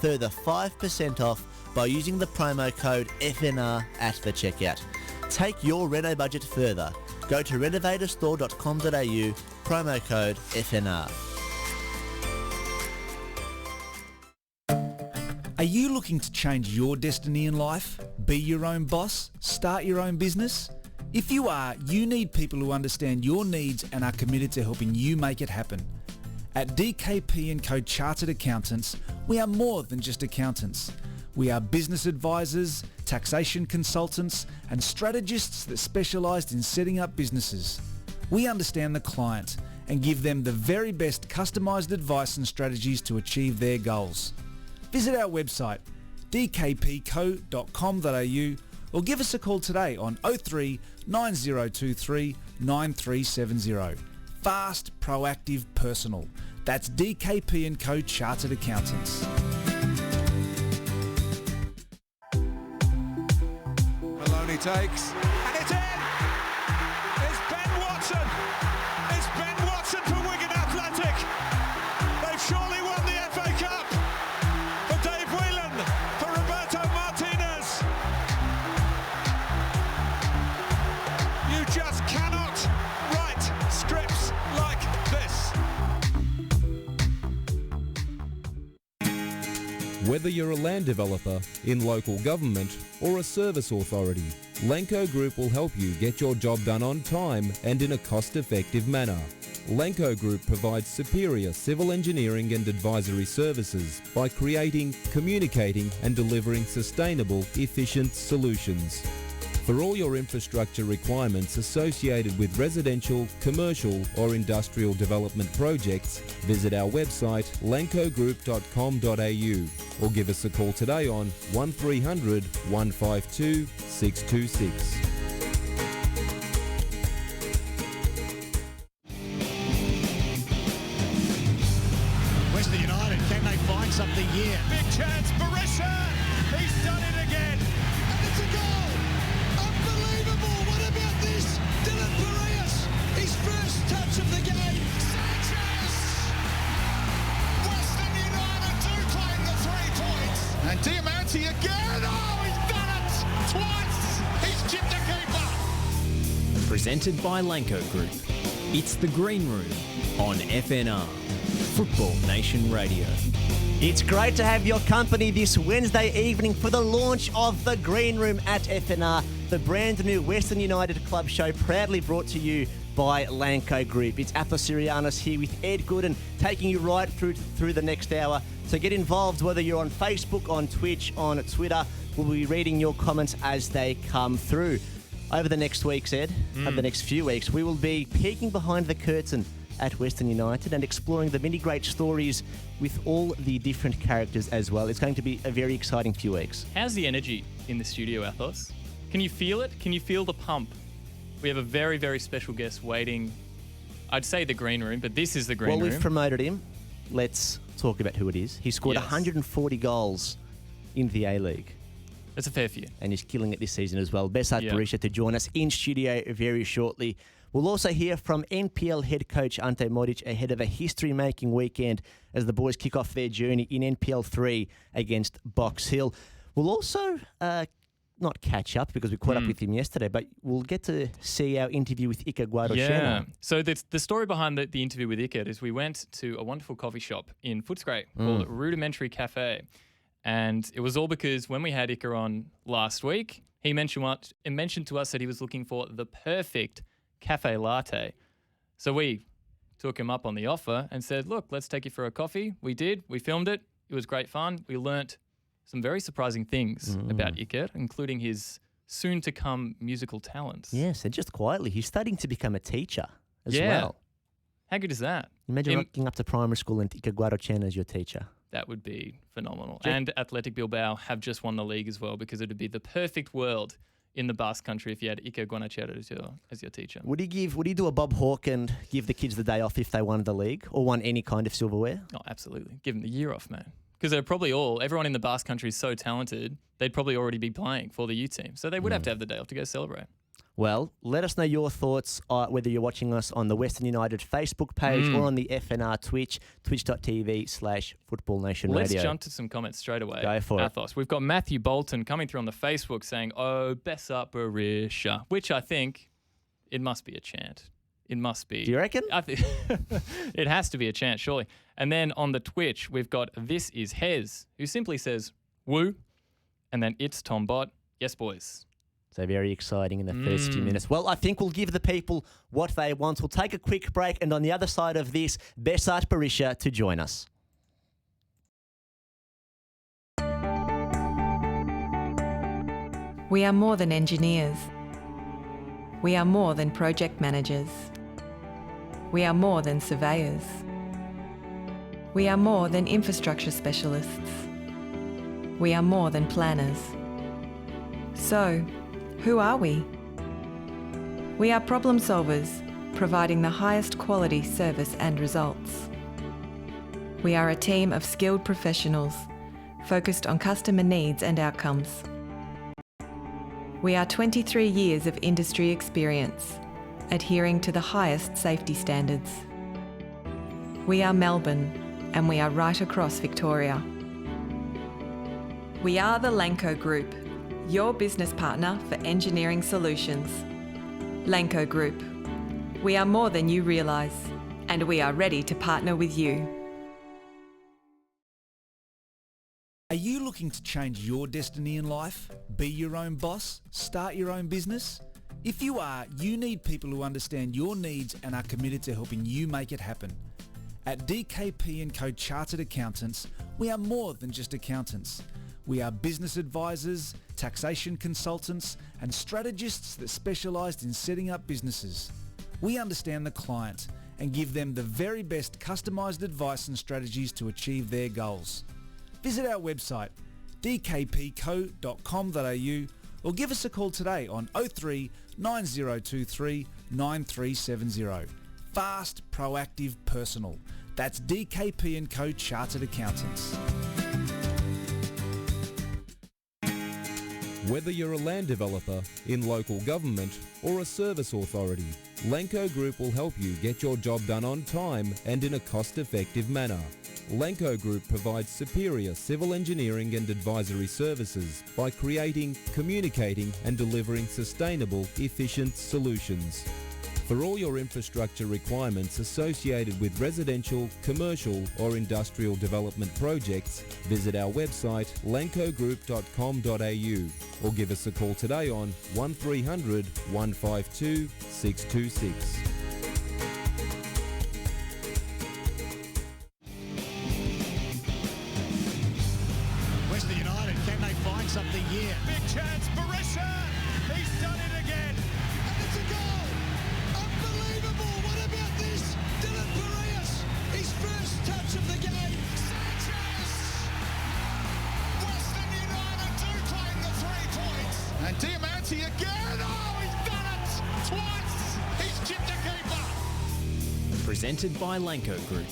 further 5% off by using the promo code FNR at the checkout. Take your reno budget further. Go to renovatorstore.com.au, promo code FNR. Are you looking to change your destiny in life? Be your own boss? Start your own business? If you are, you need people who understand your needs and are committed to helping you make it happen. At DKP & Co Chartered Accountants, we are more than just accountants. We are business advisors, taxation consultants, and strategists that specialise in setting up businesses. We understand the client and give them the very best customised advice and strategies to achieve their goals. Visit our website dkpco.com.au or give us a call today on 03 9023 9370. Fast, proactive, personal. That's DKP & Co Chartered Accountants. Maloney takes, and it's in! It's Ben Watson! It's Ben Watson for Wigan Athletic! They've surely won the FA Cup! For Dave Whelan, for Roberto Martinez! You just cannot write scripts like this! Whether you're a land developer, in local government or a service authority, Lanco Group will help you get your job done on time and in a cost-effective manner. Lanco Group provides superior civil engineering and advisory services by creating, communicating and delivering sustainable, efficient solutions. For all your infrastructure requirements associated with residential, commercial or industrial development projects, visit our website lancogroup.com.au or give us a call today on 1300 152 626. Western United, can they find something here? Big chance, Berisha! He's done it again! And it's a goal! Unbelievable! What about this? Dylan Parias, his first touch of the game. Sanchez! Western United do claim the 3 points. And Diamante again! Oh, he's done it! Twice! He's chipped the keeper! Presented by Lanco Group. It's the Green Room on FNR, Football Nation Radio. It's great to have your company this Wednesday evening for the launch of the Green Room at FNR, the brand new Western United club show proudly brought to you by Lanco Group. It's Athos Sirianos here with Ed Gooden taking you right through the next hour. So get involved whether you're on Facebook, on Twitch, on Twitter. We'll be reading your comments as they come through. Over the next weeks, Ed, over the next few weeks, we will be peeking behind the curtain at Western United and exploring the many great stories with all the different characters as well. It's going to be a very exciting few weeks. How's the energy in the studio, Athos? Can you feel it? Can you feel the pump? We have a very, very special guest waiting. I'd say the Green Room, but this is the Green Room. Well, we've promoted him. Let's talk about who it is. He scored 140 goals in the A-League. That's a fair few. And he's killing it this season as well. Besart Berisha to join us in studio very shortly. We'll also hear from NPL head coach Ante Moric ahead of a history-making weekend as the boys kick off their journey in NPL 3 against Box Hill. We'll also not catch up because we caught up with him yesterday, but we'll get to see our interview with Iker Guarrotxena. Yeah. So the story behind the interview with Iker is we went to a wonderful coffee shop in Footscray called Rudimentary Cafe. And it was all because when we had Iker on last week, he mentioned to us that he was looking for the perfect cafe latte. So we took him up on the offer and said, look, let's take you for a coffee. We did. We filmed it. It was great fun. We learnt some very surprising things about Iker, including his soon-to-come musical talents. Yes, and just quietly, he's starting to become a teacher as Yeah. well. How good is that? Imagine rocking up to primary school and Iker Guarrotxena as your teacher. That would be phenomenal. And Athletic Bilbao have just won the league as well because it would be the perfect world in the Basque Country if you had Iker Guarrotxena as your teacher. Would he do a Bob Hawke and give the kids the day off if they won the league or won any kind of silverware? Oh, absolutely. Give them the year off, man. Because they're probably everyone in the Basque Country is so talented, they'd probably already be playing for the youth team. So they would have to have the day off to go celebrate. Well, let us know your thoughts, whether you're watching us on the Western United Facebook page or on the FNR Twitch, twitch.tv/Football Nation Let's Radio. jump to some comments straight away. Go for it. Athos. We've got Matthew Bolton coming through on the Facebook saying, "Oh, Besart Berisha," which I think it must be a chant. It must be. Do you reckon? I think it has to be a chant, surely. And then on the Twitch, we've got This Is Hez, who simply says, "Woo," and then it's Tom Bot. Yes, boys. So very exciting in the first few minutes. Well, I think we'll give the people what they want. We'll take a quick break, and on the other side of this, Besart Berisha to join us. We are more than engineers. We are more than project managers. We are more than surveyors. We are more than infrastructure specialists. We are more than planners. So, who are we? We are problem solvers, providing the highest quality service and results. We are a team of skilled professionals, focused on customer needs and outcomes. We are 23 years of industry experience, adhering to the highest safety standards. We are Melbourne, and we are right across Victoria. We are the Lanco Group, your business partner for engineering solutions. Lanco Group. We are more than you realise, and we are ready to partner with you. Are you looking to change your destiny in life? Be your own boss? Start your own business? If you are, you need people who understand your needs and are committed to helping you make it happen. At DKP & Co Chartered Accountants, we are more than just accountants. We are business advisors, taxation consultants, and strategists that specialise in setting up businesses. We understand the client and give them the very best customised advice and strategies to achieve their goals. Visit our website dkpco.com.au or give us a call today on 03 9023 9370. Fast, proactive, personal. That's DKP & Co Chartered Accountants. Whether you're a land developer, in local government or a service authority, Lanco Group will help you get your job done on time and in a cost-effective manner. Lanco Group provides superior civil engineering and advisory services by creating, communicating and delivering sustainable, efficient solutions. For all your infrastructure requirements associated with residential, commercial or industrial development projects, visit our website lancogroup.com.au or give us a call today on 1300 152 626. Western United, can they find something here? Big chance, Berisha! He's done it again! And it's a goal! Unbelievable! What about this? Dylan Perias, his first touch of the game. Sanchez! Western United do claim the 3 points. And Diamante again! Oh, he's done it! Twice! He's chipped a keeper! Presented by Lanco Group.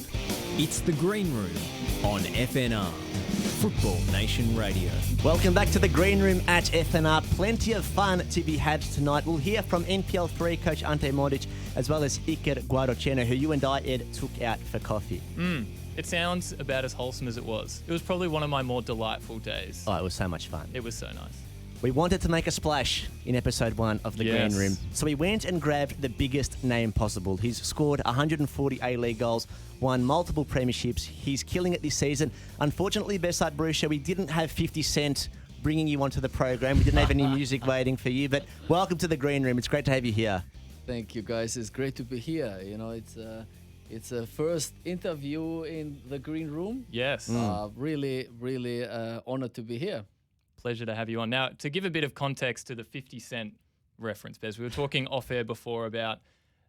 It's the Green Room on FNR. Football Nation Radio. Welcome back to the Green Room at FNR. Plenty of fun to be had tonight. We'll hear from NPL3 coach Ante Moric as well as Iker Guarrotxena, who you and I, Ed, took out for coffee. It sounds about as wholesome as it was. It was probably one of my more delightful days. Oh, it was so much fun. It was so nice. We wanted to make a splash in episode 1 of the Yes. Green Room. So we went and grabbed the biggest name possible. He's scored 140 A-League goals, won multiple premierships. He's killing it this season. Unfortunately, Besart Berisha, we didn't have 50 Cent bringing you onto the program. We didn't have any music waiting for you, but welcome to the Green Room. It's great to have you here. Thank you, guys. It's great to be here. You know, it's a first interview in the Green Room. Yes. Really honored to be here. Pleasure to have you on. Now, to give a bit of context to the 50 Cent reference, Bez, we were talking off air before about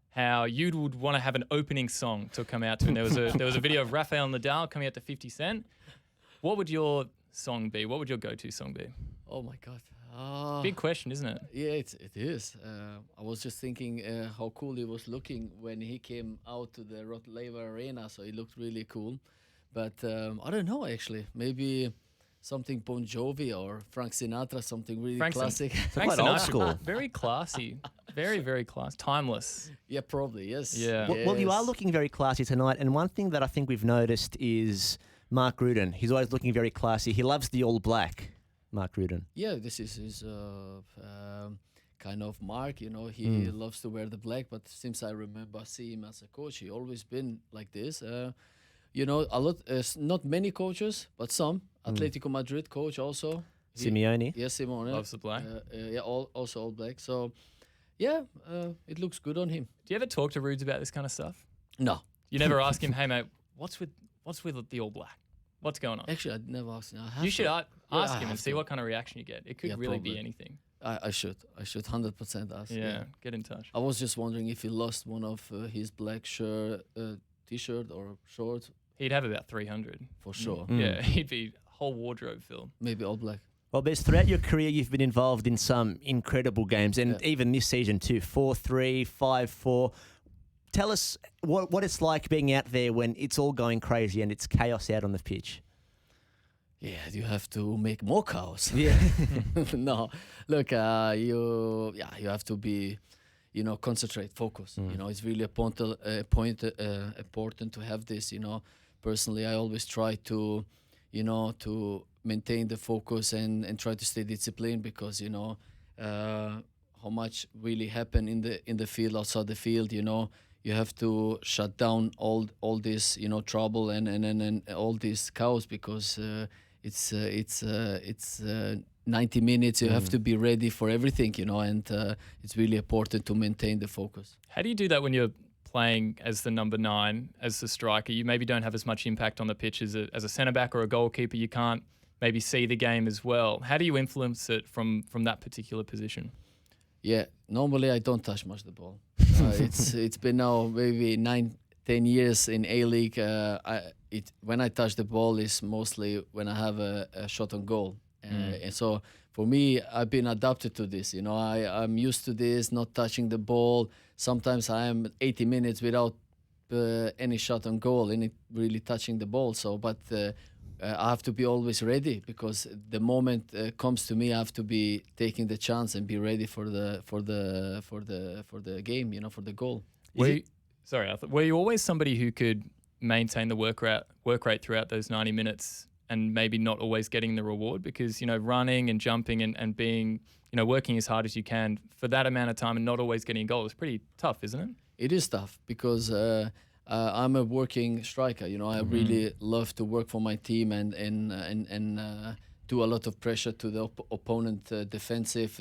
how you would want to have an opening song to come out to, and there was a video of Rafael Nadal coming out to 50 Cent. What would your song be? What would your go-to song be? Oh my God. Big question, isn't it? Yeah, it is. I was just thinking how cool he was looking when he came out to the Rod Laver Arena, so he looked really cool. But I don't know, actually. Maybe something Bon Jovi or Frank Sinatra, something really classic. Frank Quite old Sinatra, school. Very classy. Very, very class. Timeless. Yeah, probably, yes. Yeah. Well, you are Yes. looking very classy tonight, and one thing that I think we've noticed is Mark Rudin. He's always looking very classy. He loves the all black, Mark Rudin. Yeah, this is his kind of mark, he loves to wear the black, but since I remember seeing him as a coach, he always been like this. A lot, not many coaches, but some. Atletico Madrid coach also. Simeone. Yes, Simone. Loves the black. Also all black. So, yeah, it looks good on him. Do you ever talk to Rudes about this kind of stuff? No. You never ask him, hey, mate, what's with the all black? What's going on? Actually, I'd never asked him. I have You should to. ask I him and have see to. what kind of reaction you get. It could Yeah, really be probably. anything. I should 100% ask. Yeah, get in touch. I was just wondering if he lost one of his black t-shirt or shorts, He'd have about 300. for sure. Yeah, he'd be whole wardrobe filled. Maybe all black. Well, Bez, throughout your career, you've been involved in some incredible games, and Yeah. even this season too, 4-3, 5-4. Tell us what it's like being out there when it's all going crazy and it's chaos out on the pitch. Yeah, you have to make more cows. Yeah. No, look, you have to be, concentrate, focus. It's really important to have this. Personally, I always try to, to maintain the focus and try to stay disciplined because how much really happen in the field, outside the field. You have to shut down all this trouble and all these cows because it's 90 minutes. You have to be ready for everything, and it's really important to maintain the focus. How do you do that when you're playing as the number 9, as the striker? You maybe don't have as much impact on the pitch as a centre-back or a goalkeeper. You can't maybe see the game as well. How do you influence it from that particular position? Yeah, normally I don't touch much the ball. It's been now maybe 9-10 years in A-League. When I touch the ball is mostly when I have a shot on goal. And so for me, I've been adapted to this. I'm used to this, not touching the ball. Sometimes I am 80 minutes without any shot on goal, and really touching the ball. So, but I have to be always ready because the moment comes to me, I have to be taking the chance and be ready for the game. For the goal. Were you always somebody who could maintain the work rate throughout those 90 minutes and maybe not always getting the reward? Because running and jumping and being working as hard as you can for that amount of time and not always getting a goal is pretty tough, isn't it? It is tough because I'm a working striker. I really love to work for my team and do a lot of pressure to the opponent defensive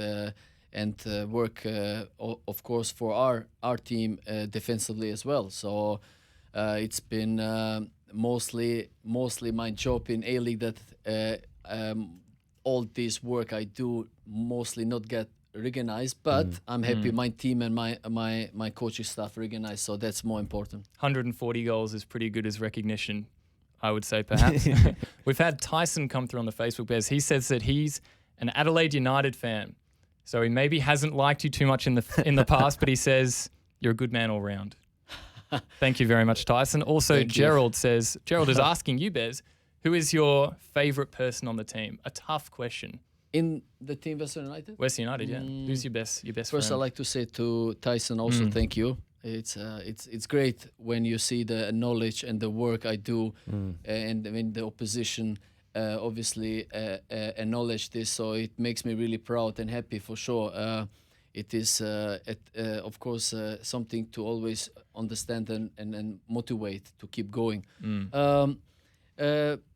and work, of course, for our team defensively as well. So it's been mostly my job in A-League that all this work I do mostly not get recognized, but I'm happy my team and my coaching staff recognize, so that's more important. 140 goals is pretty good as recognition, I would say, perhaps. We've had Tyson come through on the Facebook, Bez. He says that he's an Adelaide United fan, so he maybe hasn't liked you too much in the past, but he says you're a good man all round. Thank you very much, Tyson. Also, Gerald is asking you, Bez, who is your favourite person on the team? A tough question. In the team Western United? Western United, yeah. Who's your best First, friend? I'd like to say to Tyson also thank you. It's great when you see the knowledge and the work I do, and when the opposition obviously acknowledge this, so it makes me really proud and happy for sure. It is, of course, something to always understand and motivate to keep going.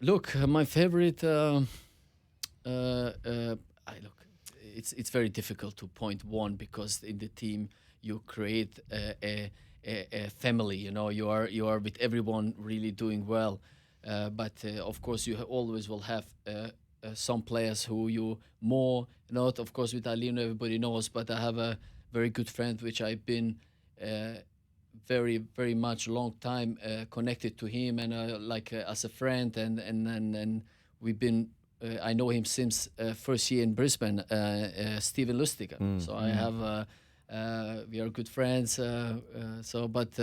Look, my favorite. It's very difficult to point one because in the team you create a family. You are with everyone really doing well, but of course you always will have some players who you more not. Of course, with Alino everybody knows, but I have a very good friend which I've been very very much long time connected to him and as a friend and we've been. I know him since first year in Brisbane, Steven Lustig. So I have, we are good friends. But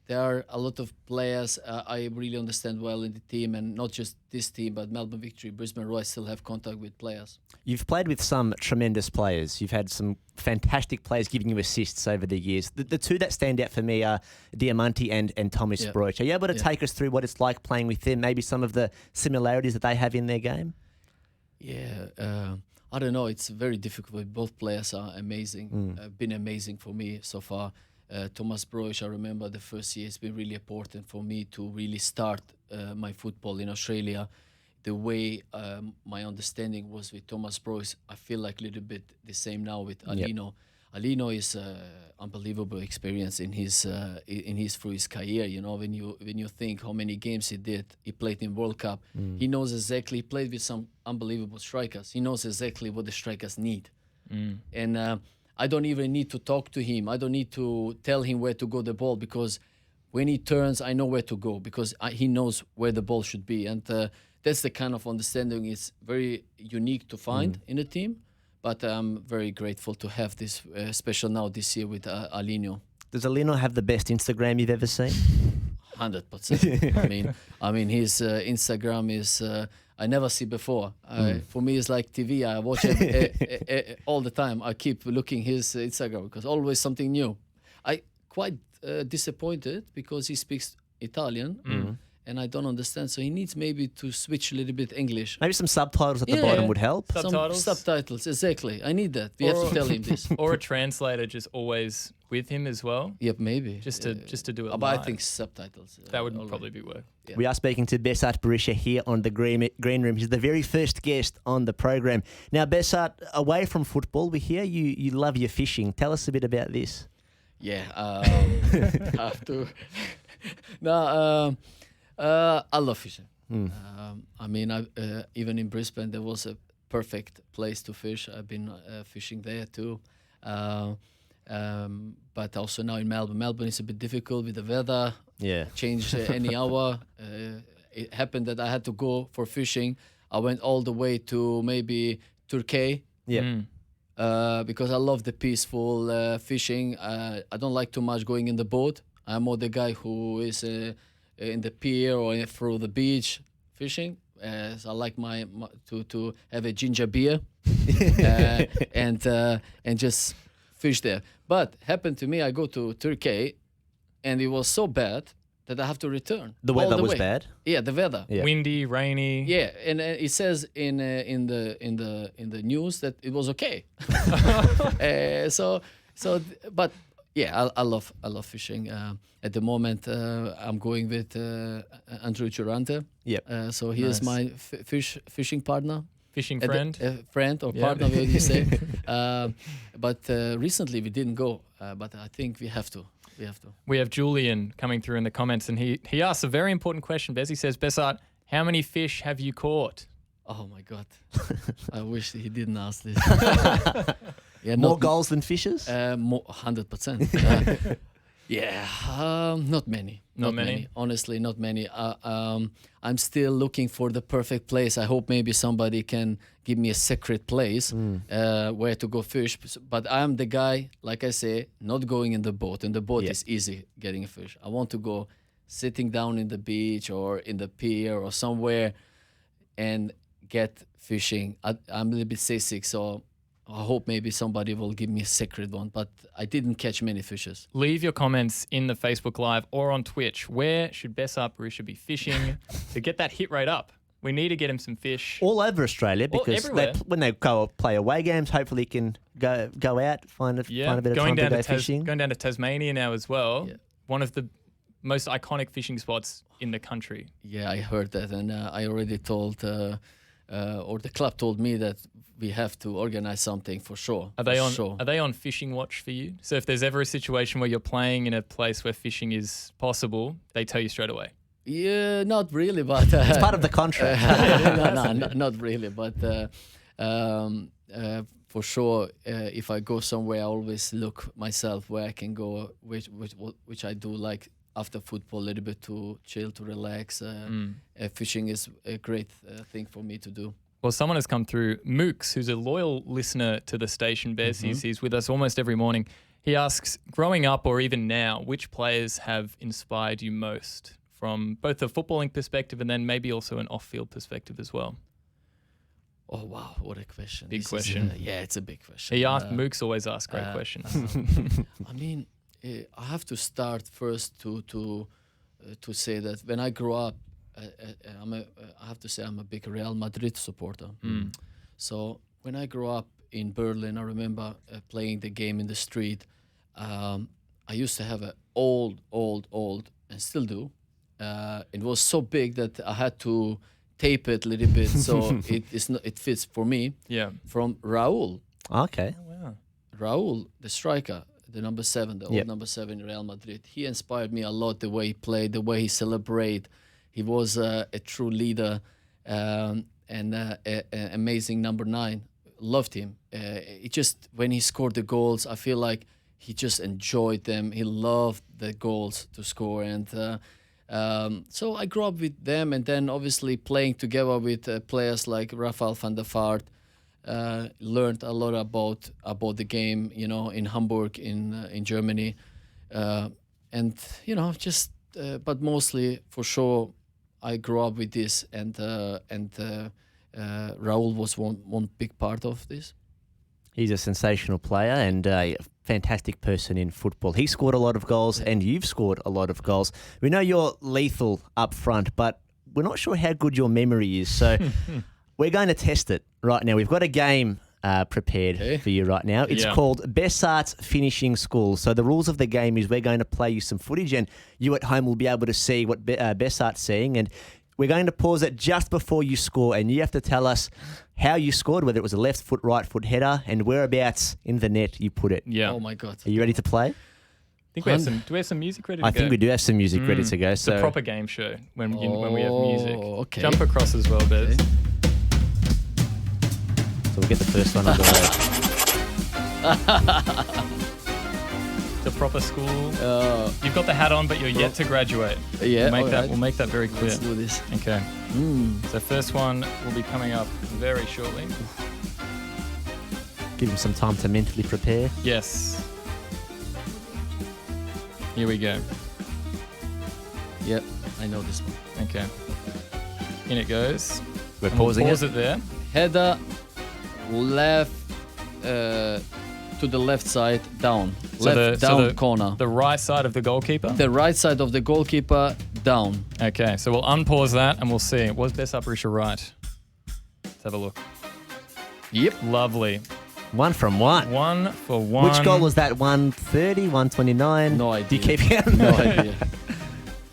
there are a lot of players I really understand well in the team, and not just this team, but Melbourne Victory, Brisbane Roar, I still have contact with players. You've played with some tremendous players. You've had some fantastic players giving you assists over the years. The two that stand out for me are Diamante and Thomas Broich. Are you able to take us through what it's like playing with them, maybe some of the similarities that they have in their game? Yeah, I don't know. It's very difficult. Both players are amazing. Been amazing for me so far. Thomas Broich, I remember the first year, it's been really important for me to really start my football in Australia. The way my understanding was with Thomas Broich, I feel like a little bit the same now with Alino. Alino is unbelievable experience in his through his career. You know, when you think how many games he did, he played in World Cup. He knows exactly. He played with some unbelievable strikers. He knows exactly what the strikers need, and I don't even need to talk to him. I don't need to tell him where to go the ball, because when he turns, I know where to go, because he knows where the ball should be, and that's the kind of understanding it's very unique to find in a team. But I'm very grateful to have this special now this year with Alino. Does Alino have the best Instagram you've ever seen? 100%. I mean, his Instagram is I never see before. For me, it's like TV. I watch it all the time. I keep looking his Instagram because always something new. I quite disappointed because he speaks Italian. And I don't understand, so he needs maybe to switch a little bit English. Maybe some subtitles at the bottom would help. Subtitles? Some subtitles, exactly. I need that. We have to tell him this. Or a translator just always with him as well. Yep, maybe. Just to do it but live. I think subtitles. That would probably be work. Yeah. We are speaking to Besart Berisha here on the Green Room. He's the very first guest on the program. Now, Besart, away from football, we hear you love your fishing. Tell us a bit about this. Yeah, I have to. I love fishing. I mean, even in Brisbane, there was a perfect place to fish. I've been fishing there too. But also now in Melbourne. Melbourne is a bit difficult with the weather. Yeah. Change any hour. It happened that I had to go for fishing. I went all the way to maybe Turkey. Yeah. Because I love the peaceful fishing. I don't like too much going in the boat. I'm more the guy who is in the pier or through the beach fishing. So I like to have a ginger beer and just fish there. But happened to me, I go to Turkey, and it was so bad that I have to return. The weather was bad. Yeah, the weather. Yeah. Windy, rainy. Yeah, and it says in the news that it was okay. But yeah, I love fishing. At the moment, I'm going with Andrew Durante. Yep. So he is my fishing partner. Fishing friend. Friend or partner, what do you say? But recently we didn't go. But I think we have to. We have Julian coming through in the comments, and he asks a very important question. Bez, he says, Besart, how many fish have you caught? Oh my God! I wish he didn't ask this. Yeah, more goals than fishes? 100%. Yeah, not many. Not many? Honestly, not many. I'm still looking for the perfect place. I hope maybe somebody can give me a secret place where to go fish. But I'm the guy, like I say, not going in the boat. In the boat is easy getting a fish. I want to go sitting down in the beach or in the pier or somewhere and get fishing. I'm a little bit seasick, so I hope maybe somebody will give me a secret one, but I didn't catch many fishes. Leave your comments in the Facebook Live or on Twitch. Where should Besart Berisha be fishing to get that hit rate up? We need to get him some fish. All over Australia, because when they go play away games, hopefully can go out, find a bit of time to go fishing. Going down to Tasmania now as well. Yeah. One of the most iconic fishing spots in the country. Yeah, I heard that, and I already told, or the club told me that we have to organize something for sure. Are they on fishing watch for you? So if there's ever a situation where you're playing in a place where fishing is possible, they tell you straight away. Yeah, not really, but it's part of the contract. No, not really, but for sure, if I go somewhere, I always look myself where I can go, which I do like after football, a little bit to chill, to relax. Fishing is a great thing for me to do. Well, someone has come through, Mooks, who's a loyal listener to the station, Bez. He's with us almost every morning. He asks, growing up or even now, which players have inspired you most from both a footballing perspective and then maybe also an off-field perspective as well? Oh, wow. What a question. Big This question. Yeah, it's a big question. He asked, Mooks always asks great questions. I mean, I have to start first to say that when I grew up, I have to say I'm a big Real Madrid supporter. So when I grew up in Berlin, I remember playing the game in the street. I used to have an old, and still do. It was so big that I had to tape it a little bit so it fits for me. Yeah. From Raúl. Okay. Wow. Raúl, the striker, the number 7, the Yep. old number 7 in Real Madrid. He inspired me a lot, the way he played, the way he celebrated. He was a true leader and an amazing number 9. Loved him. It just, when he scored the goals, I feel like he just enjoyed them. He loved the goals to score. And so I grew up with them, and then obviously playing together with players like Rafael van der Vaart. Learned a lot about the game, in Hamburg, in Germany, and just. But mostly, for sure, I grew up with this, and Raúl was one big part of this. He's a sensational player and a fantastic person in football. He scored a lot of goals, and you've scored a lot of goals. We know you're lethal up front, but we're not sure how good your memory is. So we're going to test it right now. We've got a game prepared for you right now. It's called Besart's Finishing School. So the rules of the game is we're going to play you some footage, and you at home will be able to see what Besart's seeing, and we're going to pause it just before you score, and you have to tell us how you scored, whether it was a left foot, right foot header, and whereabouts in the net you put it. Yeah. Oh my God. Are you ready to play? I think we have some. Do we have some music ready to go? I think we do have some music ready to go. It's So a proper game show when we have music. Okay. Jump across as well, Bez. So we'll get the first one underway. The proper school. You've got the hat on, but you're yet to graduate. Yeah, We'll make that very clear. Let's do this. Okay. So first one will be coming up very shortly. Give him some time to mentally prepare. Yes. Here we go. Yep, I know this one. Okay. In it goes. We're And we'll pausing pause it. it there. Header, left to the left side, down. Corner. The right side of the goalkeeper? The right side of the goalkeeper, down. Okay, so we'll unpause that and we'll see. Was Besart Berisha right? Let's have a look. Yep. Lovely. 1 from 1. 1 for 1. Which goal was that? 130, 129? No idea. Do you keep counting? No idea.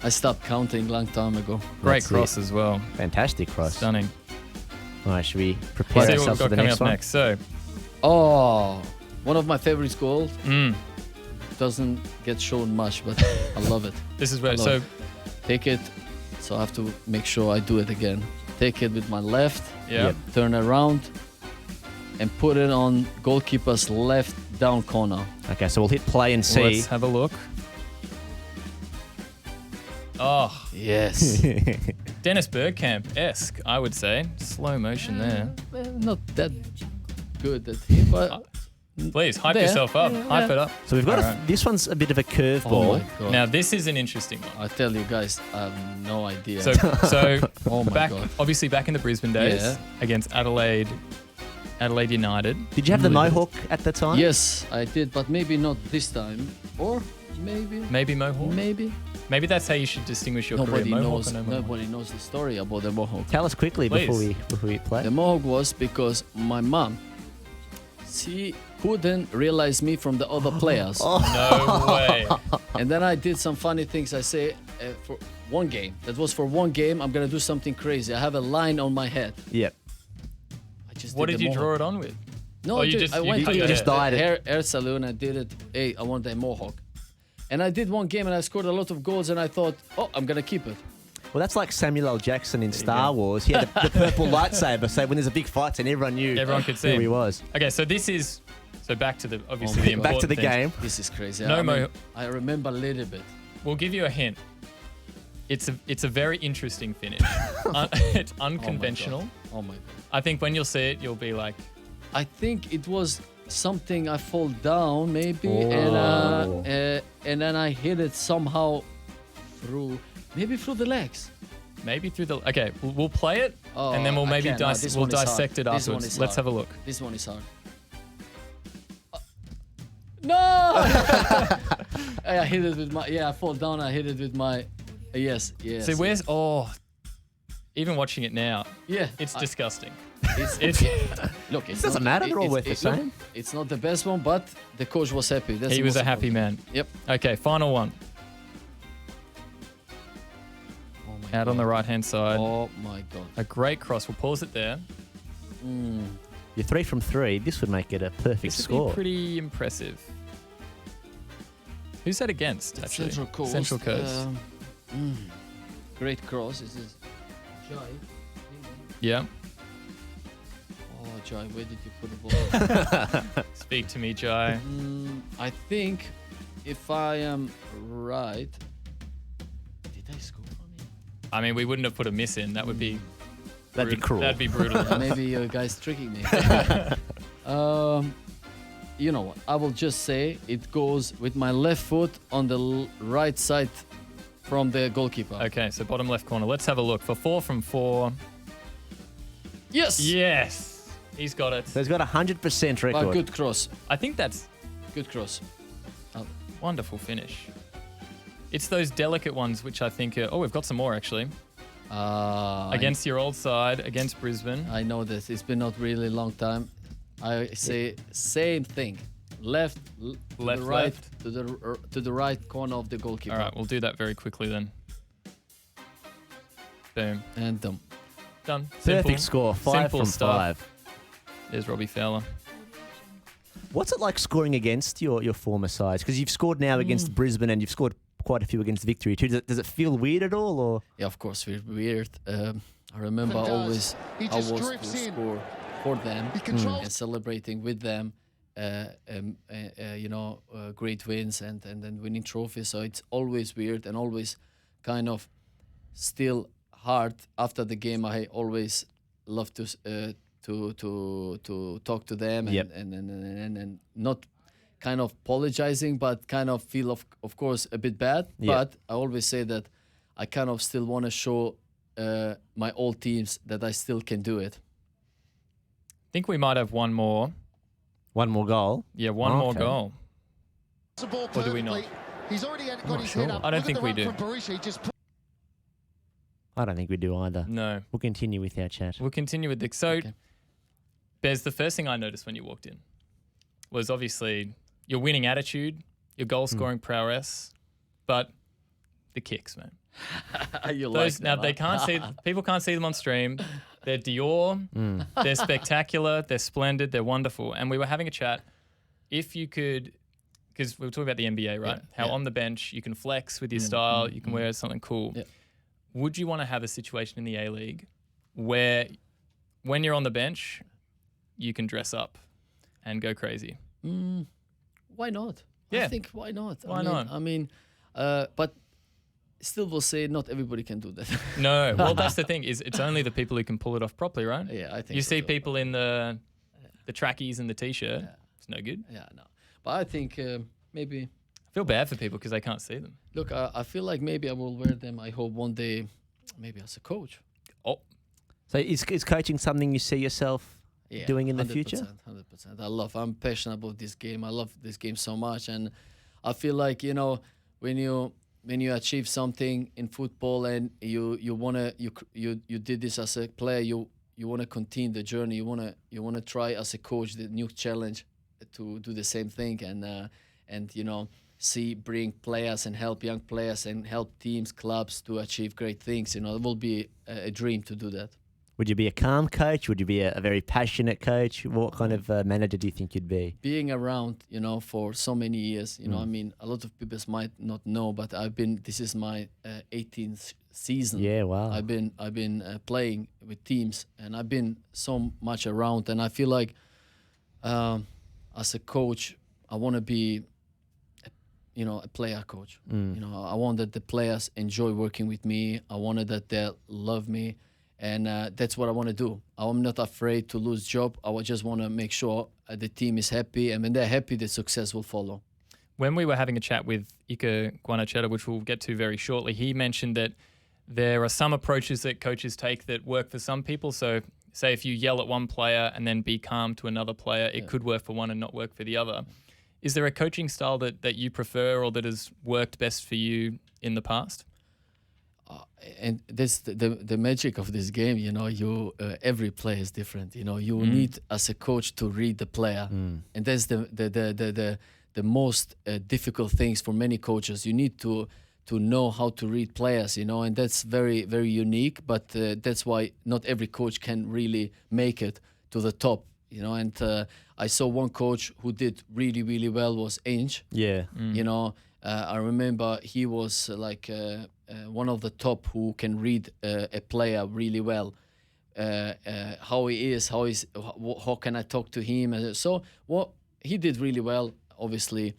I stopped counting long time ago. Great That's cross as well. Fantastic cross. Stunning. All right, should we prepare Let's see what ourselves we've for got the coming next up one? next. So, Oh, one of my favorite goals. mm, Doesn't get shown much, but I love it. this is where. Hello. So, Take it. So I have to make sure I do it again. Take it with my left. yeah. Yep. Turn around. And put it on goalkeeper's left down corner. Okay, so we'll hit play and see. Let's have a look. Oh, Yes. Dennis Bergkamp-esque, I would say. Slow motion there. Not that good at him, but Please, hype There. yourself up. Hype it up. So we've got All right. this one's a bit of a oh curveball. my God. Now, this is an interesting one. I tell you guys, I have no idea. So oh my back, God. obviously back in the Brisbane days Yeah. against Adelaide United. Did you have the mohawk at the time? Yes, I did, but maybe not this time. Or maybe. Maybe Mohawk. Maybe. Maybe that's how you should distinguish your Nobody career. Mohawk knows. or no Mohawk? Nobody knows the story about the Mohawk. Tell us quickly before Please. we play. The Mohawk was because my mom, she couldn't realize me from the other players. No way. And then I did some funny things. I say, for one game, that was for one game, I'm going to do something crazy. I have a line on my head. Yep. I just What did did the you draw Mohawk. it on with? No, Oh, I you did- just- I you went cut to your the hair. dyed it. hair salon. I did it. Hey, I want a Mohawk. And I did one game and I scored a lot of goals and I thought, oh, I'm going to keep it. Well, that's like Samuel L. Jackson in you Star go. Wars. He had the purple lightsaber, so when there's a big fight, and everyone knew Everyone could see who him. he was. Okay, so this is back to the obviously Oh the my God. important Back to the things. game. This is crazy. No I, mean, Mohawk. I remember a little bit. We'll give you a hint. It's a very interesting finish. It's unconventional. Oh my God. I think when you'll see it, you'll be like, I think it was something I fall down maybe, and then I hit it somehow through the legs. Maybe through the. Okay, we'll play it, and then we'll I maybe can't. No, this we'll one is hard. dissect it This one afterwards. is Let's hard. have a look. This one is hard. No! I hit it with my. I fall down. I hit it with my. Yes. See, where's even watching it now, Yeah. it's disgusting. It's look. It doesn't matter, they're all worth the same. It's not the best one, but the coach was happy. That's He the was most a happy important. man. Yep. Okay, final one. Oh my Out on the right-hand side. Oh my god. A great cross. We'll pause it there. You're 3 from 3. This would make it a perfect This would score. be pretty impressive. Who's that against, actually? Central Coast. Central Coast. Great cross. This is Jai. Yeah. Oh, Jai, where did you put the ball? Speak to me, Jai. I think, if I am right, did I score on it? I mean, we wouldn't have put a miss in. That would be... That'd be cruel. That'd be brutal. Maybe you guys tricking me. You know what? I will just say it goes with my left foot on the right side from the goalkeeper. Okay, so bottom left corner. Let's have a look. For 4 from 4. Yes. Yes. He's got it. So he's got a 100% record. A good cross. I think that's Good cross. wonderful finish. It's those delicate ones which I think are... Oh, we've got some more, actually. Against your old side, against Brisbane. I know this. It's been not really long time. I say same thing. Left, Left, to the right, left. to the right corner of the goalkeeper. All right, we'll do that very quickly then. Boom. And Done. Perfect score. 5 Simple from stuff. 5. There's Robbie Fowler. What's it like scoring against your former sides? Because you've scored now against Brisbane and you've scored quite a few against Victory too. Does it feel weird at all? Or yeah, of course, weird. I remember always I was to score for them and celebrating with them. Great wins and then winning trophies. So it's always weird and always kind of still hard after the game. I always love to talk to them and not kind of apologizing, but kind of feel of course a bit bad. But I always say that I kind of still want to show my old teams that I still can do it. I think we might have one more. one more goal? Yeah, one more Okay. goal. Or do we not? He's already got not his sure. head up. I don't Look think at the we run do. from Berisha. He just I don't think we do either. No. We'll continue with our chat. We'll continue with the... So, Okay. Bez, the first thing I noticed when you walked in was obviously your winning attitude, your goal-scoring prowess, but the kicks, man. You Those, like now, them, they huh? can't see... People can't see them on stream. They're Dior. They're spectacular. They're splendid. They're wonderful. And we were having a chat. If you could... Because we were talking about the NBA, right? Yeah, How yeah. on the bench you can flex with your style. You can wear something cool. Yeah. Would you want to have a situation in the A-League where when you're on the bench, you can dress up and go crazy? Why not? Yeah. I think why not? Why not? I mean, but still will say not everybody can do that. No. Well, that's the thing, is it's only the people who can pull it off properly, right? Yeah, I think You so see too. people in the trackies and the T-shirt. It's no good. Yeah, no. But I think maybe... I feel bad for people because they can't see them. Look, I feel like maybe I will wear them. I hope one day, maybe as a coach. Oh, So is coaching something you see yourself Yeah, doing in the 100%, future? 100%. I'm passionate about this game. I love this game so much, and I feel like when you achieve something in football and you did this as a player, you wanna continue the journey. You wanna try as a coach the new challenge to do the same thing and bring players and help young players and help teams, clubs to achieve great things. It will be a dream to do that. Would you be a calm coach? Would you be a very passionate coach? What kind of manager do you think you'd be? Being around, for so many years, I mean, a lot of people might not know, but this is my 18th season. Yeah, wow. I've been playing with teams, and I've been so much around, and I feel like as a coach, I want to be, a player coach. I want that the players enjoy working with me. I wanted that they love me. And that's what I want to do. I'm not afraid to lose job. I just want to make sure the team is happy, and when they're happy, the success will follow. When we were having a chat with Iker Guarrotxena, which we'll get to very shortly, he mentioned that there are some approaches that coaches take that work for some people. So say if you yell at one player and then be calm to another player, it could work for one and not work for the other. Is there a coaching style that you prefer or that has worked best for you in the past? And that's the magic of this game. You know, every player is different. You know, you need as a coach to read the player, and that's the most difficult things for many coaches. You need to know how to read players, you know, and that's very, very unique. But that's why not every coach can really make it to the top, you know. And I saw one coach who did really, really well was Ante. Yeah. You know, I remember he was like one of the top who can read a player really well. How he is, how can I talk to him? And so what he did really well, obviously.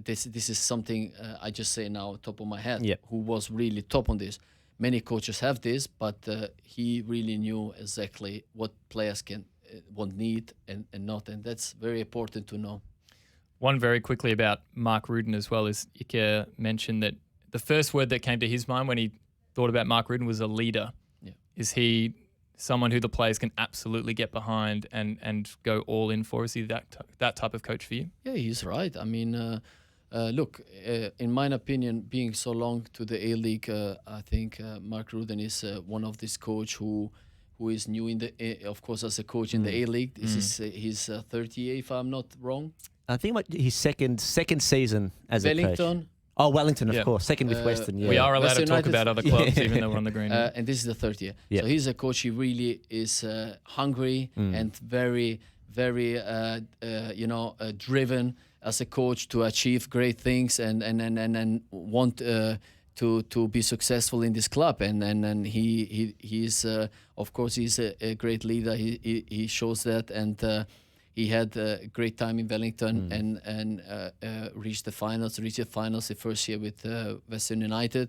This is something I just say now top of my head. Yep. Who was really top on this. Many coaches have this, but he really knew exactly what players can need and not, and that's very important to know. One very quickly about Mark Rudan as well is Iker mentioned that the first word that came to his mind when he thought about Mark Rudan was a leader. Yeah. Is he someone who the players can absolutely get behind and go all in for? Is he that type of coach for you? Yeah, he's right. I mean, look, in my opinion, being so long to the A-League, I think Mark Rudan is one of these coach who is new in the, of course, as a coach in the A-League. This is his third year, if I'm not wrong. I think his second season as a coach. Wellington. Oh, Wellington, of course. Second with Western, yeah. We are allowed Western to talk United. about other clubs, even though we're on the Green Room. And this is the third year. Yeah. So he's a coach. He really is hungry and very, very, driven as a coach to achieve great things and want to be successful in this club. And he's of course he's a great leader. He shows that, and he had a great time in Wellington and reached the finals the first year with Western United,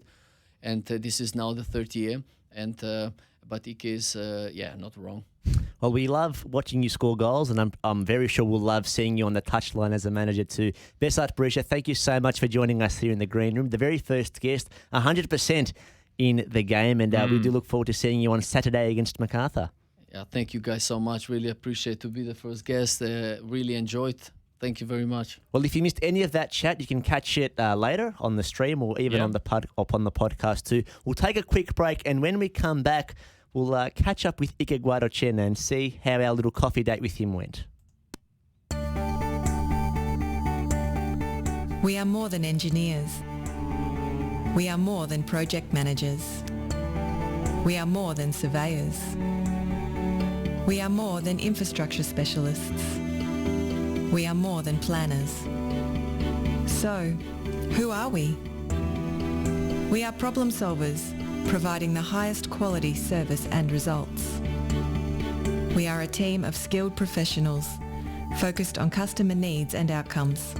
and this is now the third year. And but Iker is not wrong. Well, we love watching you score goals, and I'm very sure we'll love seeing you on the touchline as a manager too. Besart, Berisha, thank you so much for joining us here in the Green Room. The very first guest, 100% in the game, and we do look forward to seeing you on Saturday against MacArthur. Yeah, thank you guys so much. Really appreciate to be the first guest. Really enjoyed. Thank you very much. Well, if you missed any of that chat, you can catch it later on the stream or even on the podcast too. We'll take a quick break, and when we come back, we'll catch up with Iker Guarrotxena and see how our little coffee date with him went. We are more than engineers. We are more than project managers. We are more than surveyors. We are more than infrastructure specialists. We are more than planners. So, who are we? We are problem solvers, providing the highest quality service and results. We are a team of skilled professionals, focused on customer needs and outcomes.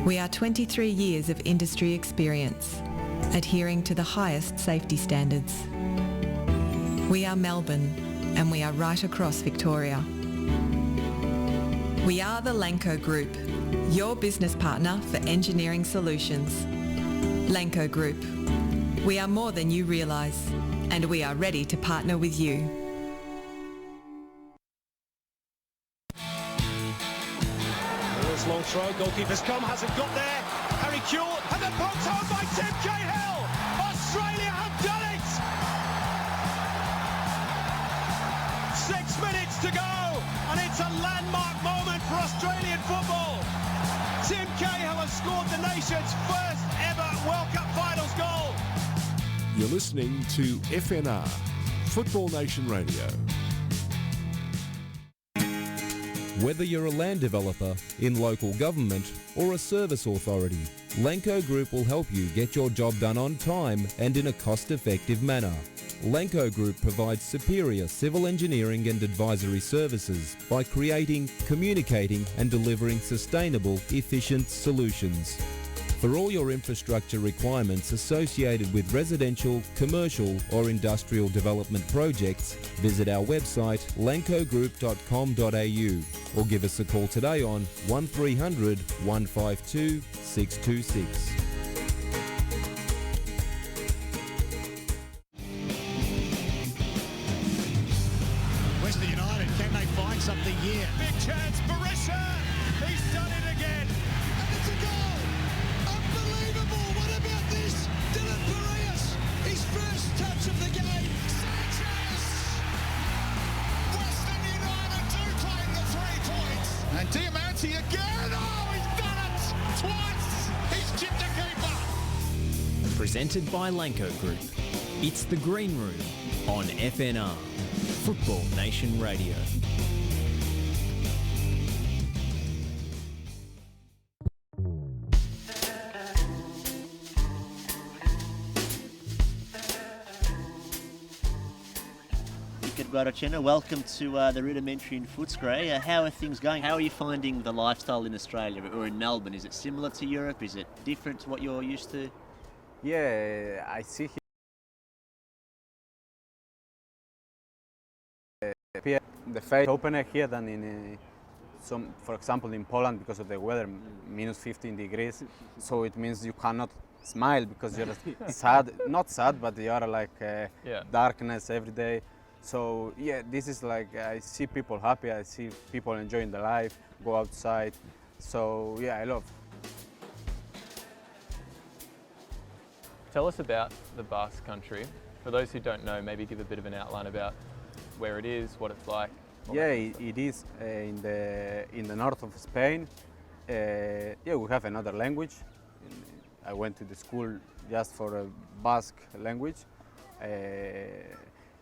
We are 23 years of industry experience, adhering to the highest safety standards. We are Melbourne, and we are right across Victoria. We are the Lanco Group, your business partner for engineering solutions. Lanco Group. We are more than you realise, and we are ready to partner with you. This long throw, goalkeeper's come, hasn't got there. Harry Kewell, and then poked home by Tim Cahill. Australia have done it! 6 minutes to go, and it's a landmark moment for Australian football. Tim Cahill has scored the nation's first ever World Cup Finals goal. You're listening to FNR, Football Nation Radio. Whether you're a land developer, in local government or a service authority, Lanco Group will help you get your job done on time and in a cost-effective manner. Lanco Group provides superior civil engineering and advisory services by creating, communicating and delivering sustainable, efficient solutions. For all your infrastructure requirements associated with residential, commercial or industrial development projects, visit our website lancogroup.com.au or give us a call today on 1300 152 626. Western United, can they find something here? Big chance, Berisha! He's done it again! And it's a goal! Unbelievable! What about this? Dylan Berisha, his first touch of the game. Sanchez! Western United do claim the 3 points! And Diamante again! Oh, he's done it! Twice! He's chipped a keeper! Presented by Lanco Group. It's the Green Room on FNR, Football Nation Radio. Iker Guarrotxena, welcome to the Rudimentary in Footscray. How are things going? How are you finding the lifestyle in Australia or in Melbourne? Is it similar to Europe? Is it different to what you're used to? Yeah, I see here the face opener here than in some, for example, in Poland because of the weather, minus 15 degrees. So it means you cannot smile because you're sad, not sad, but you are like darkness every day. So yeah, this is like, I see people happy, I see people enjoying the life, go outside. So yeah, I love. Tell us about the Basque Country. For those who don't know, maybe give a bit of an outline about where it is, what it's like. Yeah, it is in the north of Spain. Yeah, we have another language. I went to the school just for a Basque language.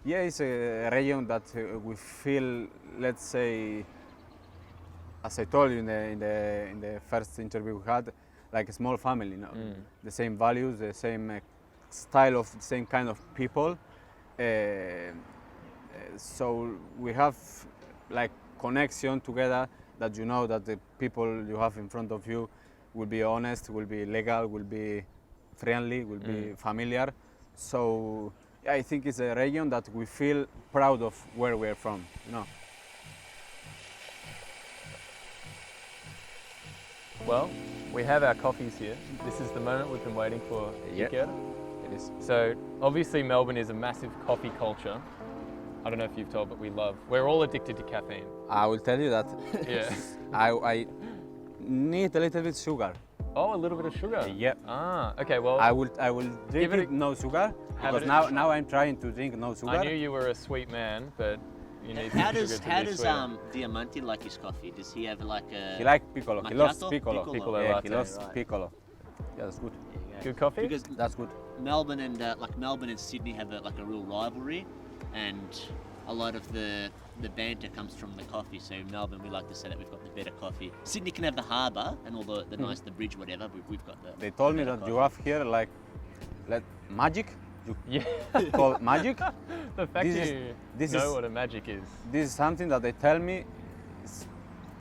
Yeah, it's a region that we feel, let's say, as I told you in the first interview we had, like a small family. You know? The same values, the same style of, the same kind of people. So we have like connection together that you know that the people you have in front of you will be honest, will be legal, will be friendly, will be familiar. So yeah, I think it's a region that we feel proud of where we're from, you know. Well, we have our coffees here. This is the moment we've been waiting for, Iker. It is. So obviously Melbourne is a massive coffee culture. I don't know if you've told, but we're all addicted to caffeine. I will tell you that. Yeah. I need a little bit sugar. Oh, a little bit of sugar. Yep. Ah, okay. Well, I will drink it it no sugar have because it- now I'm trying to drink no sugar. I knew you were a sweet man, but you need How some does sugar to how be does sweeter. Diamante like his coffee? Does he have like a He likes piccolo. He loves macchiato? piccolo. Piccolo Yeah, latte, he loves right. piccolo. Yeah, that's good. Good coffee? Because That's good. Melbourne and Melbourne and Sydney have like a real rivalry, and a lot of the banter comes from the coffee. So Melbourne, we like to say that we've got the better coffee. Sydney can have the harbour and all the nice, the bridge, whatever. But we've got the. They told me better that you coffee. have here like magic. You Yeah. call magic. The fact This is- you this know is- what a magic is. This is something that they tell me is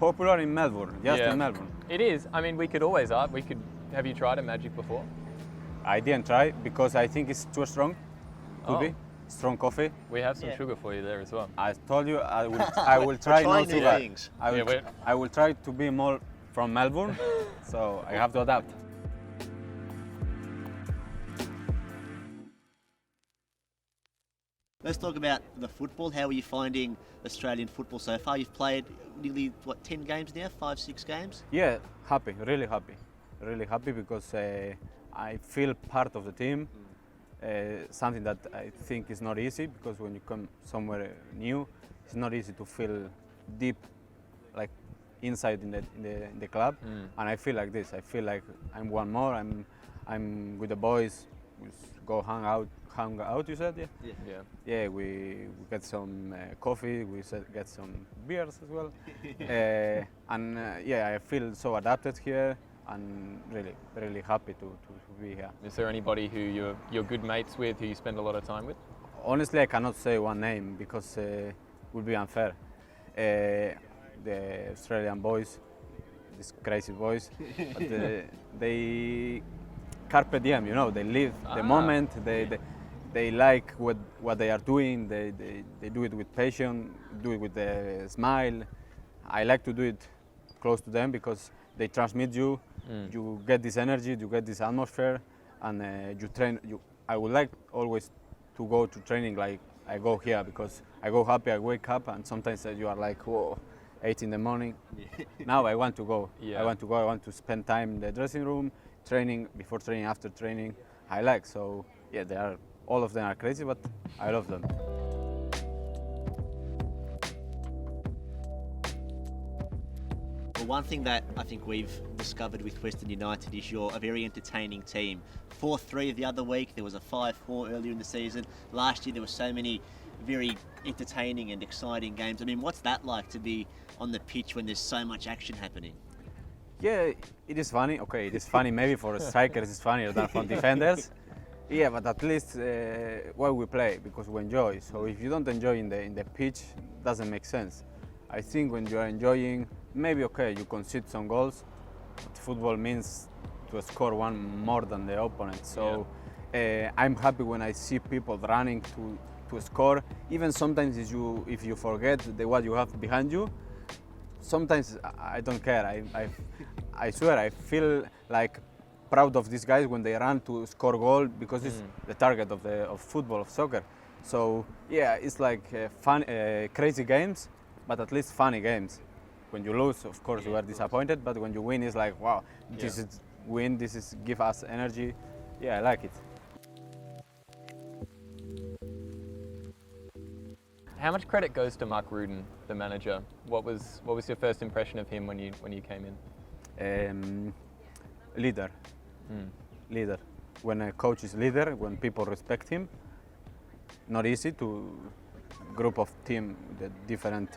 popular in Melbourne, just Yeah. in Melbourne. It is. I mean, we could always art. We could. Have you tried a magic before? I didn't try because I think it's too strong. Could Oh. be strong coffee. We have some Yeah. sugar for you there as well. I told you I will try no trying new sugar. things. I will try to be more from Melbourne, so I have to adapt. Let's talk about the football. How are you finding Australian football so far? You've played nearly 10 games now, 5-6 games. Yeah, happy, really happy because I feel part of the team. Something that I think is not easy because when you come somewhere new, it's not easy to feel deep, like inside in the club. And I feel like this. I feel like I'm one more. I'm with the boys. We go hang out. You said, yeah. Yeah. Yeah, we get some coffee, we get some beers as well. Yeah, I feel so adapted here and really happy to be here. Is there anybody who you're good mates with, who you spend a lot of time with? Honestly, I cannot say one name because it would be unfair. The Australian boys, these crazy boys. But they carpe diem, you know, they live the moment. They like what they are doing. They do it with passion, do it with a smile. I like to do it close to them because they transmit you. You get this energy, you get this atmosphere, and you train. I would like always to go to training like I go here because I go happy. I wake up, and sometimes you are like, whoa, 8 in the morning. Now I want to go. I want to go. I want to spend time in the dressing room, training, before training, after training. I like. So yeah, all of them are crazy, but I love them. Well, one thing that I think we've discovered with Western United is you're a very entertaining team. 4-3 the other week, there was a 5-4 earlier in the season. Last year there were so many very entertaining and exciting games. I mean, what's that like to be on the pitch when there's so much action happening? Yeah, it is funny. Okay, it is funny maybe for strikers, it's funnier than for defenders. Yeah, but at least while we play, because we enjoy. So if you don't enjoy in the pitch, it doesn't make sense. I think when you are enjoying, maybe okay, you concede some goals, but football means to score one more than the opponent. So I'm happy when I see people running to score. Even sometimes if you forget what you have behind you, sometimes I don't care. I swear I feel like proud of these guys when they run to score goal because it's the target of football, of soccer. So yeah, it's like fun, crazy games, but at least funny games. When you lose, of course, you are disappointed, but when you win, it's like, wow, this is win, this is give us energy. Yeah, I like it. How much credit goes to Mark Rudin, the manager? What was your first impression of him when you came in? Leader. Leader. When a coach is leader, when people respect him, not easy to group of team, the different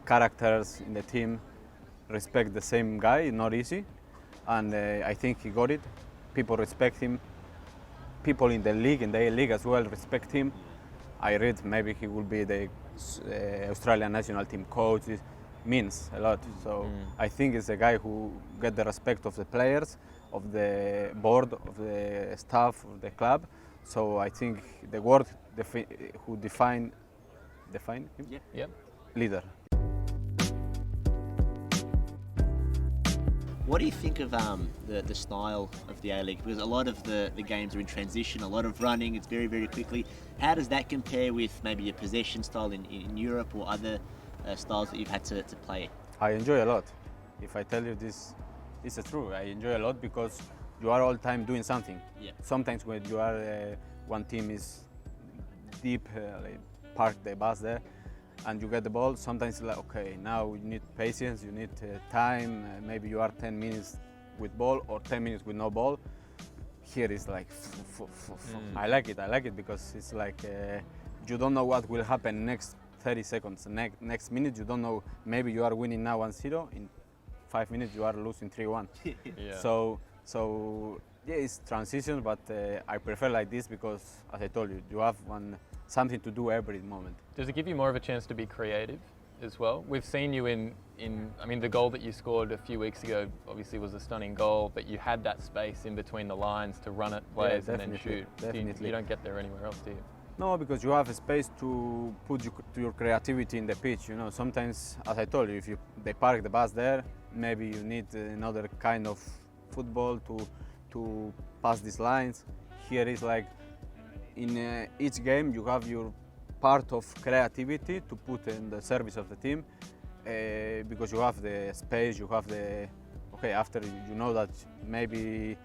characters in the team respect the same guy, not easy. And I think he got it. People respect him. People in the league as well, respect him. I read maybe he will be the Australian national team coach. It means a lot. So I think it's a guy who get the respect of the players, of the board, of the staff, of the club. So I think the word who define him? Yep. Leader. What do you think of the style of the A-League? Because a lot of the games are in transition, a lot of running, it's very, very quickly. How does that compare with maybe a possession style in Europe or other styles that you've had to play? I enjoy a lot. If I tell you this is true, I enjoy a lot because you are all the time doing something. Yeah. Sometimes when you are, one team is deep, like park the bus there, and you get the ball, sometimes it's like, okay, now you need patience, you need time, maybe you are 10 minutes with ball or 10 minutes with no ball. Here is like, I like it because it's like, you don't know what will happen next 30 seconds, next minute you don't know, maybe you are winning now 1-0, in 5 minutes you are losing 3-1. So yeah, it's transition, but I prefer like this because, as I told you, you have something to do every moment. Does it give you more of a chance to be creative as well? We've seen you in I mean, the goal that you scored a few weeks ago obviously was a stunning goal, but you had that space in between the lines to run it ways and then shoot. Definitely. You don't get there anywhere else, do you? No, because you have a space to put your creativity in the pitch. You know, sometimes, as I told you, if they park the bus there, maybe you need another kind of football to pass these lines. Here is like, in each game you have your part of creativity to put in the service of the team because you have the space, you have the, okay, after you know that maybe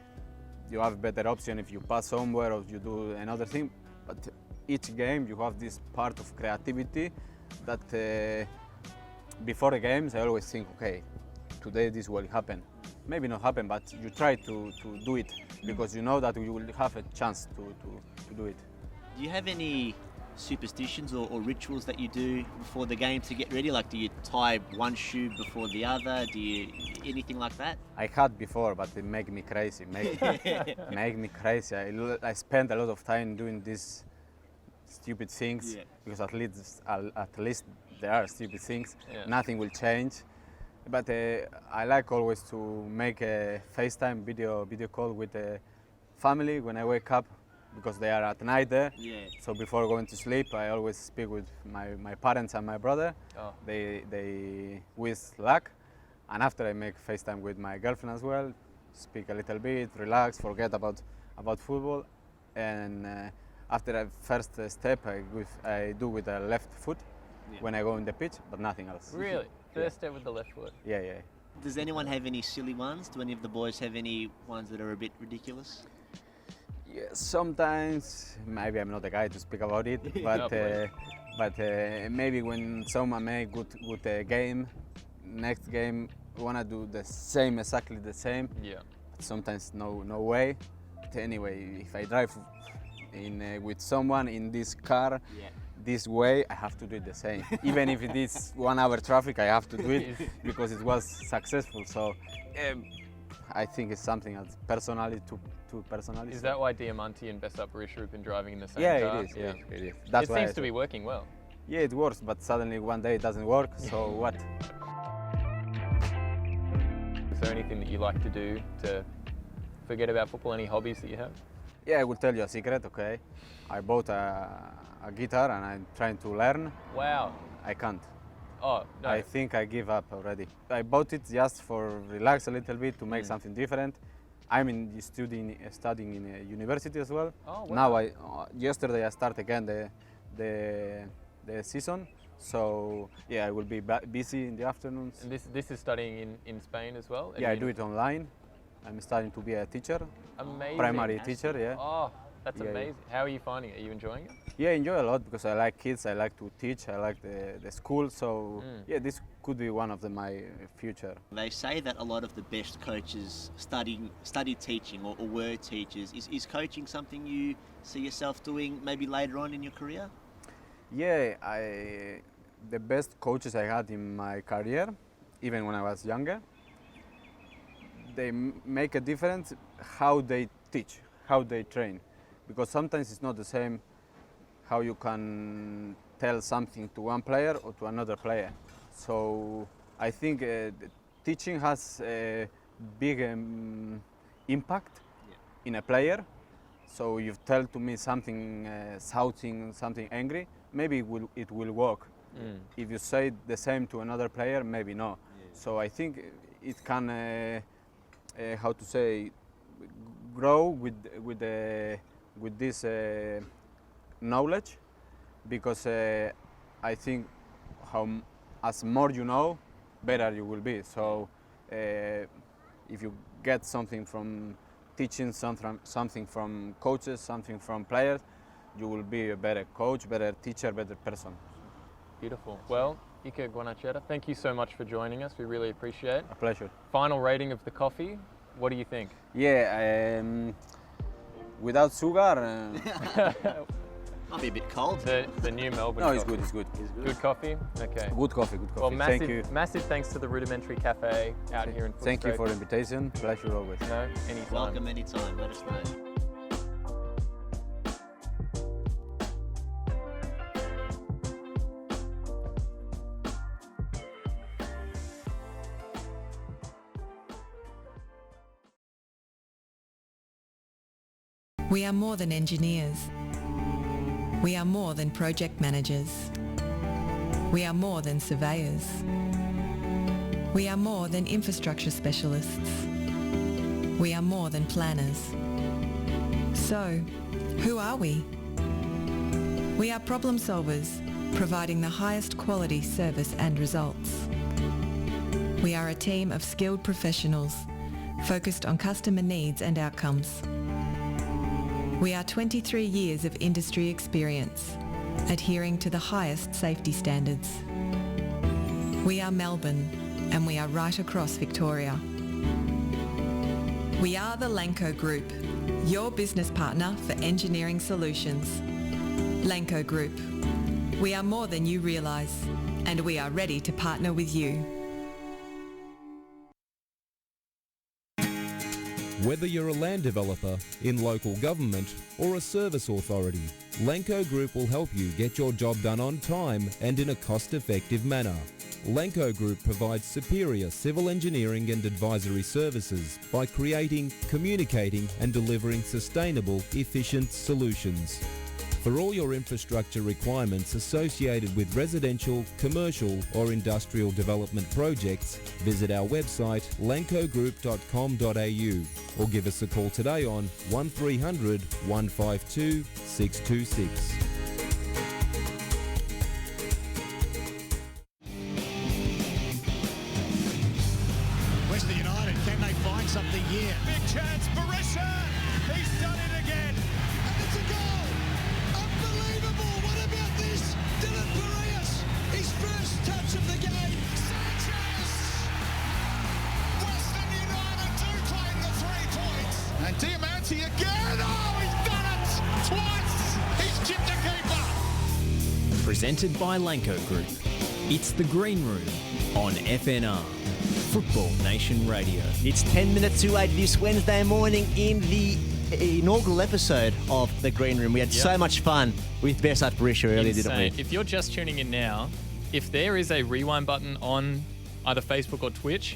you have a better option if you pass somewhere or you do another thing, but each game you have this part of creativity that before the games I always think, okay, today this will happen. Maybe not happen, but you try to do it because you know that you will have a chance to do it. Do you have any superstitions or rituals that you do before the game to get ready? Like, do you tie one shoe before the other? Do you anything like that? I had before, but it make me crazy. Make me crazy. I spend a lot of time doing these stupid things because at least there are stupid things. Nothing will change. But I like always to make a FaceTime video call with the family when I wake up, because they are at night there. Yeah. So before going to sleep, I always speak with my parents and my brother. Oh. They wish luck. And after I make FaceTime with my girlfriend as well, speak a little bit, relax, forget about football. And after the first step, I do with the left foot when I go on the pitch, but nothing else. Really? First step with the left foot. Yeah. Does anyone have any silly ones? Do any of the boys have any ones that are a bit ridiculous? Yeah, sometimes maybe I'm not the guy to speak about it, but maybe when someone make good game, next game wanna do the same, exactly the same. Yeah. But sometimes no way. But anyway, if I drive with someone in this car, this way, I have to do it the same. Even if it is 1 hour traffic, I have to do it because it was successful. So I think it's something else, personality to personality. Is that why Ante and Besart Berisha have been driving in the same yeah, car? it is. That's it why seems to be working well. Yeah, it works, but suddenly one day it doesn't work, so what? Is there anything that you like to do to forget about football? Any hobbies that you have? Yeah, I will tell you a secret, okay? I bought a guitar and I'm trying to learn. Wow. I can't. Oh, no. I think I give up already. I bought it just for relax a little bit, to make something different. I'm studying in a university as well. Oh, wow. Now yesterday I start again the season. So yeah, I will be busy in the afternoons. And this is studying in Spain as well? Yeah, I do it online. I'm starting to be a teacher. Amazing. Primary teacher, yeah. Oh, that's Yeah, amazing. How are you finding it? Are you enjoying it? Yeah, I enjoy a lot because I like kids, I like to teach, I like the school. So yeah, this could be one of my future. They say that a lot of the best coaches studied teaching or were teachers. Is coaching something you see yourself doing maybe later on in your career? Yeah, the best coaches I had in my career, even when I was younger, they make a difference how they teach, how they train. Because sometimes it's not the same how you can tell something to one player or to another player. So I think teaching has a big impact in a player. So you tell to me something shouting, something angry, maybe it will work. If you say the same to another player, maybe no. So I think it can, how to say, grow with this knowledge, because I think as more you know, better you will be. So if you get something from teaching, something from coaches, something from players, you will be a better coach, better teacher, better person. Beautiful. Well, Iker Guarrotxena, thank you so much for joining us. We really appreciate it. A pleasure. Final rating of the coffee, what do you think? Yeah, without sugar. Might be a bit cold. The new Melbourne No, coffee. it's good. Good coffee? Okay. Good coffee. Well, Thank you. massive thanks to the Rudimentary Cafe out here in Footscray. Thank you for the invitation. Pleasure always. No, anytime. Welcome anytime. Let us know. We are more than engineers. We are more than project managers. We are more than surveyors. We are more than infrastructure specialists. We are more than planners. So, who are we? We are problem solvers, providing the highest quality service and results. We are a team of skilled professionals, focused on customer needs and outcomes. We are 23 years of industry experience, adhering to the highest safety standards. We are Melbourne, and we are right across Victoria. We are the Lanco Group, your business partner for engineering solutions. Lanco Group. We are more than you realise, and we are ready to partner with you. Whether you're a land developer, in local government or a service authority, Lanco Group will help you get your job done on time and in a cost-effective manner. Lanco Group provides superior civil engineering and advisory services by creating, communicating and delivering sustainable, efficient solutions. For all your infrastructure requirements associated with residential, commercial or industrial development projects, visit our website lancogroup.com.au or give us a call today on 1300 152 626. Western United, can they find something here? Big chance, Berisha! He's done it again! And it's a goal! Unbelievable! What about this? Dylan Berisha, his first touch of the game. Sanchez! Western United do claim the 3 points! And Diamante again! Oh, he's done it! Twice! He's chipped the keeper! Presented by Lanco Group. It's the Green Room on FNR. Football Nation Radio. It's 10 minutes to 8 this Wednesday morning in the inaugural episode of the Green Room. We had so much fun with Besart Berisha earlier, didn't we? If you're just tuning in now, if there is a rewind button on either Facebook or Twitch,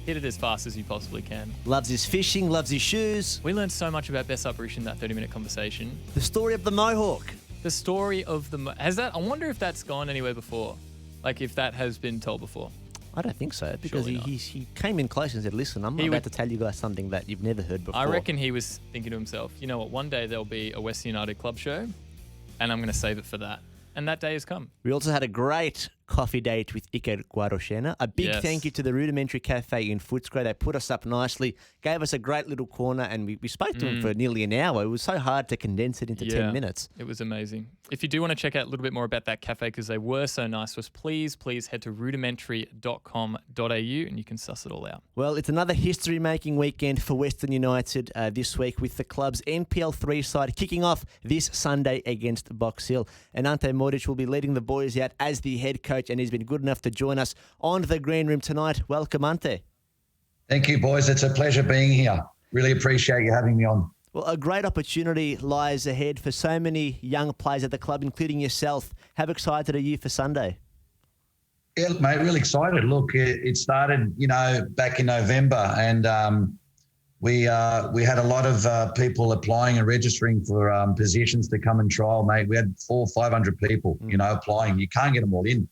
hit it as fast as you possibly can. Loves his fishing, loves his shoes. We learned so much about Besart Berisha in that 30-minute conversation. The story of the Mohawk. The story of the... Has that... I wonder if that's gone anywhere before. Like, if that has been told before. I don't think so, because he came in close and said, listen, I'm about to tell you guys something that you've never heard before. I reckon he was thinking to himself, you know what, one day there'll be a Western United club show, and I'm going to save it for that. And that day has come. We also had a great coffee date with Iker Guarrotxena. A big thank you to the Rudimentary Cafe in Footscray. They put us up nicely, gave us a great little corner, and we spoke to him for nearly an hour. It was so hard to condense it into 10 minutes. It was amazing. If you do want to check out a little bit more about that cafe, because they were so nice to us, please head to rudimentary.com.au and you can suss it all out. Well, it's another history-making weekend for Western United this week, with the club's NPL3 side kicking off this Sunday against Box Hill. And Ante Moric will be leading the boys out as the head coach, and he's been good enough to join us on the Green Room tonight. Welcome, Ante. Thank you, boys. It's a pleasure being here. Really appreciate you having me on. Well, a great opportunity lies ahead for so many young players at the club, including yourself. How excited are you for Sunday? Yeah, mate, really excited. Look, it started, back in November, and we had a lot of people applying and registering for positions to come and trial, mate. We had 400 or 500 people, applying. You can't get them all in.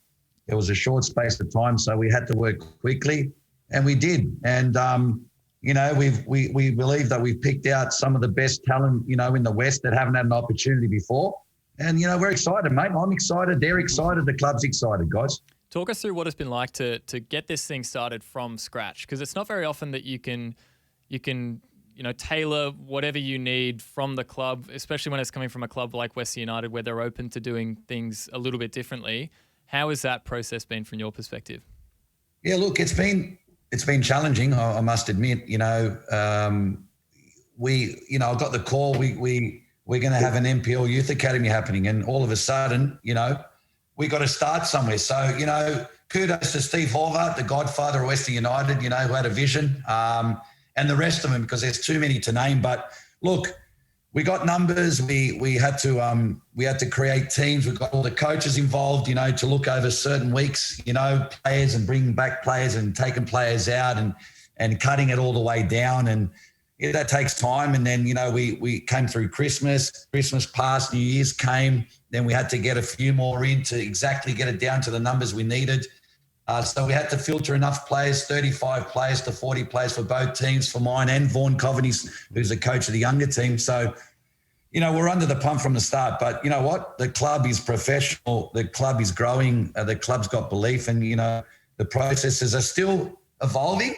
It was a short space of time, so we had to work quickly, and we did. And we believe that we've picked out some of the best talent, in the West that haven't had an opportunity before. And, we're excited, mate. I'm excited. They're excited. The club's excited, guys. Talk us through what it's been like to get this thing started from scratch, because it's not very often that you can tailor whatever you need from the club, especially when it's coming from a club like Western United where they're open to doing things a little bit differently. How has that process been from your perspective? Yeah, look, it's been challenging, I must admit. I got the call. We're going to have an NPL Youth Academy happening, and all of a sudden, we got to start somewhere. So, kudos to Steve Horvath, the godfather of Western United, who had a vision, and the rest of them, because there's too many to name. But look, we got numbers. We had to create teams. We've got all the coaches involved, to look over certain weeks, players, and bringing back players and taking players out and cutting it all the way down. And that takes time. And then, we came through Christmas passed, New Year's came. Then we had to get a few more in to exactly get it down to the numbers we needed. So we had to filter enough players, 35 players to 40 players for both teams, for mine and Vaughan Coveney's, who's the coach of the younger team. So, we're under the pump from the start. But you know what? The club is professional. The club is growing. The club's got belief. And, the processes are still evolving,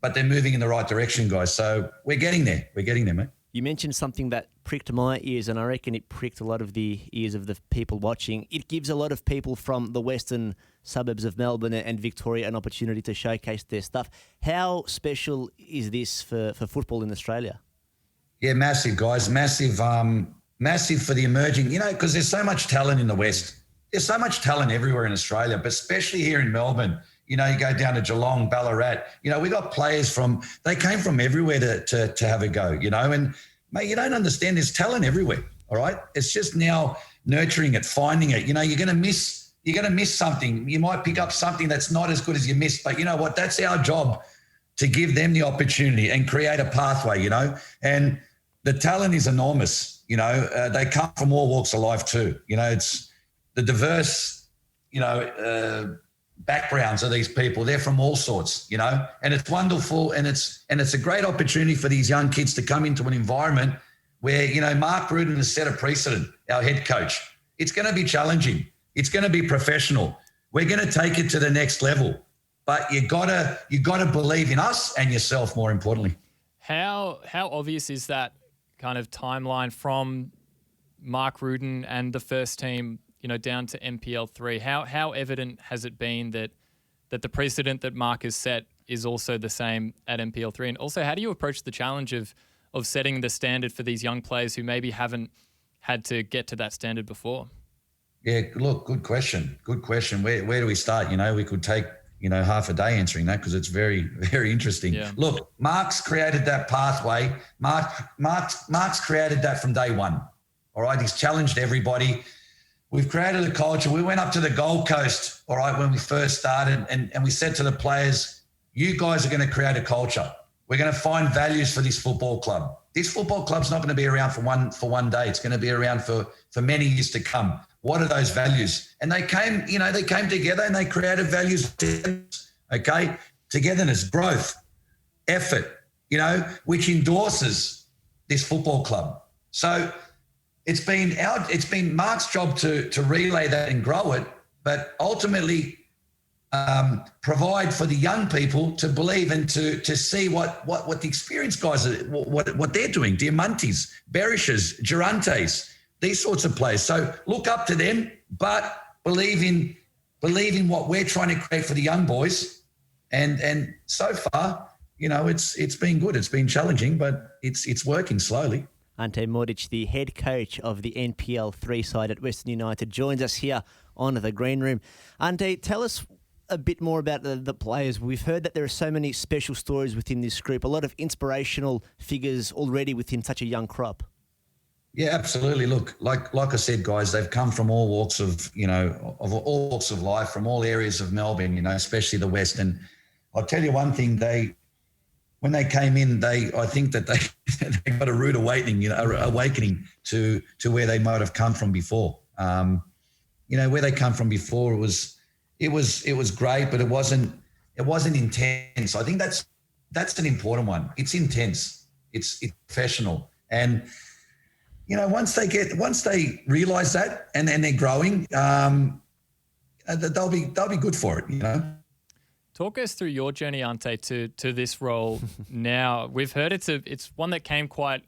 but they're moving in the right direction, guys. So we're getting there. We're getting there, mate. You mentioned something that pricked my ears, and I reckon it pricked a lot of the ears of the people watching. It gives a lot of people from the western suburbs of Melbourne and Victoria an opportunity to showcase their stuff. How special is this for football in Australia? Yeah, massive, guys. Massive for the emerging, because there's so much talent in the West. There's so much talent everywhere in Australia, but especially here in Melbourne. You know, you go down to Geelong, Ballarat. You know, we got players they came from everywhere to have a go, you know. And, mate, you don't understand, there's talent everywhere, all right? It's just now nurturing it, finding it. You know, you're going to miss something. You might pick up something that's not as good as you missed, but you know what? That's our job, to give them the opportunity and create a pathway, you know. And the talent is enormous, you know. They come from all walks of life too. You know, it's the diverse, you know, backgrounds of these people. They're from all sorts, you know, and it's wonderful, and it's a great opportunity for these young kids to come into an environment where, you know, Mark Rudin has set a precedent, our head coach. It's going to be challenging. It's going to be professional. We're going to take it to the next level, but you gotta believe in us and yourself, more importantly. How obvious is that kind of timeline from Mark Rudin and the first team, you know, down to NPL 3? How evident has it been that the precedent that Mark has set is also the same at NPL 3? And also, how do you approach the challenge of setting the standard for these young players who maybe haven't had to get to that standard before? Yeah, look, good question. Good question. Where do we start? You know, we could take, you know, half a day answering that because it's very, very interesting. Yeah. Look, Mark's created that pathway. Mark's created that from day one. All right, he's challenged everybody. We've created a culture. We went up to the Gold Coast, all right, when we first started, and we said to the players, you guys are going to create a culture. We're going to find values for this football club. This football club's not going to be around for one day. It's going to be around for many years to come. What are those values? And they came together and they created values, okay? Togetherness, growth, effort, you know, which endorses this football club. So it's been Mark's job to relay that and grow it, but ultimately provide for the young people to believe and to see what the experienced guys are, what they're doing. Diamantes, Berishas, Durantes, these sorts of players. So look up to them, but believe in what we're trying to create for the young boys. And so far, you know, it's been good. It's been challenging, but it's working slowly. Ante Moric, the head coach of the NPL 3 side at Western United, joins us here on the Green Room. Ante, tell us a bit more about the players. We've heard that there are so many special stories within this group, a lot of inspirational figures already within such a young crop. Yeah, absolutely. Look, like I said, guys, they've come from all walks of all walks of life, from all areas of Melbourne, you know, especially the West. And I'll tell you one thing, when they came in, I think that they got a rude awakening, you know, awakening to where they might have come from before. You know, where they come from before, it was great, but it wasn't intense. I think that's an important one. It's intense. It's professional. And you know, once they realise that and they're growing, they'll be good for it, you know. Talk us through your journey, Ante, to this role now. We've heard it's one that came quite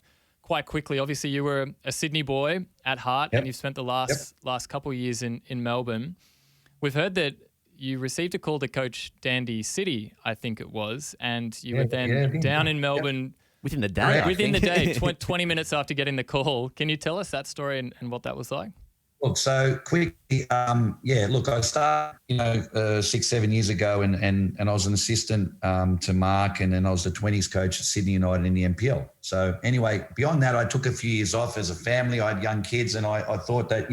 quickly. Obviously, you were a Sydney boy at heart, and you've spent the last couple of years in Melbourne. We've heard that you received a call to coach Dandy City, I think it was, and you were then down in Melbourne. Within the day, Within the day, 20 minutes after getting the call. Can you tell us that story and what that was like? Look, so quickly, look, I started, 6-7 years ago and I was an assistant to Mark, and then I was the 20s coach at Sydney United in the NPL. So anyway, beyond that, I took a few years off as a family. I had young kids, and I thought that,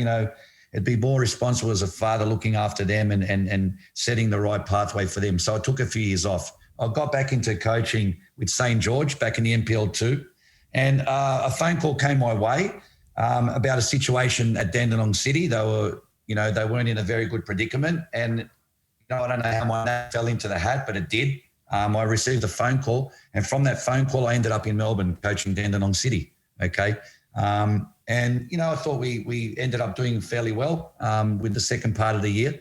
it'd be more responsible as a father looking after them and setting the right pathway for them. So I took a few years off. I got back into coaching with St. George back in the NPL 2, and a phone call came my way about a situation at Dandenong City. They weren't in a very good predicament, and I don't know how my name fell into the hat, but it did. I received a phone call, and from that phone call, I ended up in Melbourne coaching Dandenong City. Okay, and I thought we ended up doing fairly well with the second part of the year.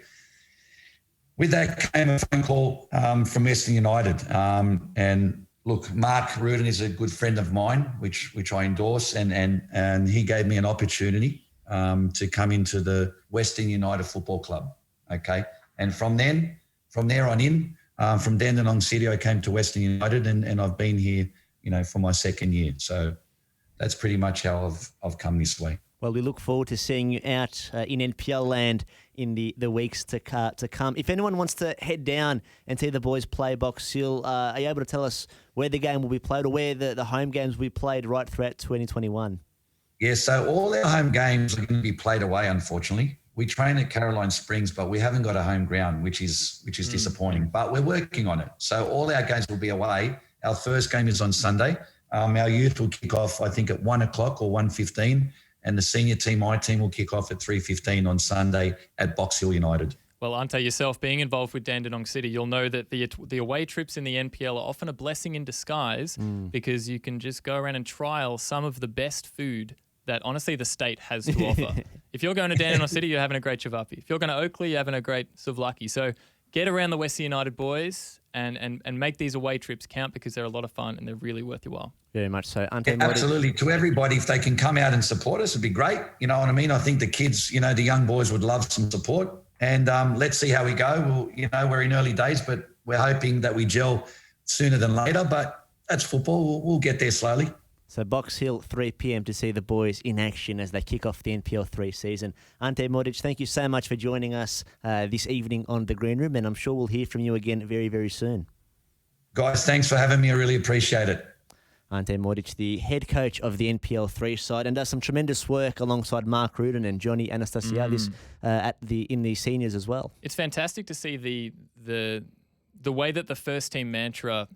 With that came a phone call from Western United. And look, Mark Rudin is a good friend of mine, which I endorse, and he gave me an opportunity to come into the Western United Football Club. Okay. And from there on in, from Dandenong City, I came to Western United, and I've been here, for my second year. So that's pretty much how I've come this way. Well, we look forward to seeing you out in NPL land in the weeks to come. If anyone wants to head down and see the boys play Box Hill, are you able to tell us where the game will be played or where the home games will be played right throughout 2021? Yeah, so all our home games are going to be played away, unfortunately. We train at Caroline Springs, but we haven't got a home ground, which is disappointing. But we're working on it. So all our games will be away. Our first game is on Sunday. Our youth will kick off, I think, at 1 o'clock or 1:15. And the senior team, my team, will kick off at 3:15 on Sunday at Box Hill United. Well, Ante, yourself being involved with Dandenong City, you'll know that the away trips in the NPL are often a blessing in disguise because you can just go around and trial some of the best food that, honestly, the state has to offer. If you're going to Dandenong City, you're having a great chavapi. If you're going to Oakley, you're having a great souvlaki. So get around the Western United boys and make these away trips count because they're a lot of fun and they're really worth your while. Very much so. Ante, absolutely. To everybody, if they can come out and support us, it'd be great. You know what I mean? I think the kids, the young boys would love some support. And let's see how we go. We're in early days, but we're hoping that we gel sooner than later. But that's football. We'll get there slowly. So Box Hill, 3 p.m. to see the boys in action as they kick off the NPL 3 season. Ante Moric, thank you so much for joining us this evening on The Green Room, and I'm sure we'll hear from you again very, very soon. Guys, thanks for having me. I really appreciate it. Ante Moric, the head coach of the NPL 3 side, and does some tremendous work alongside Mark Rudin and Johnny Anastasiadis in the seniors as well. It's fantastic to see the way that the first team mantra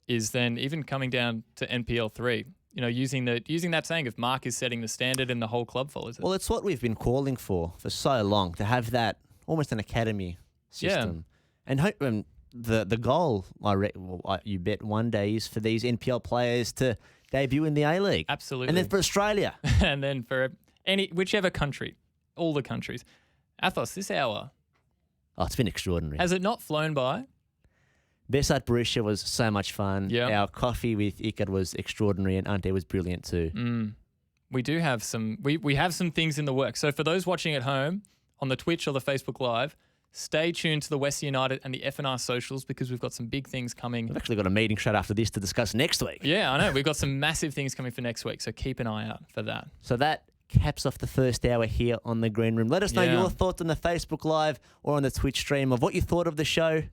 is then even coming down to NPL 3. Using that saying of Mark is setting the standard and the whole club follows it. Well, it's what we've been calling for so long, to have that almost an academy system. Yeah. And the goal, you bet one day, is for these NPL players to debut in the A-League. Absolutely. And then for Australia. And then for whichever country, all the countries. Athos, this hour. Oh, it's been extraordinary. Has it not flown by? Besart Berisha was so much fun. Yep. Our coffee with Iker was extraordinary, and Ante was brilliant too. We do have we have some things in the works. So for those watching at home on the Twitch or the Facebook Live, stay tuned to the Western United and the FNR socials because we've got some big things coming. We've actually got a meeting straight after this to discuss next week. Yeah, I know. We've got some massive things coming for next week, so keep an eye out for that. So that caps off the first hour here on The Green Room. Let us know your thoughts on the Facebook Live or on the Twitch stream of what you thought of the show.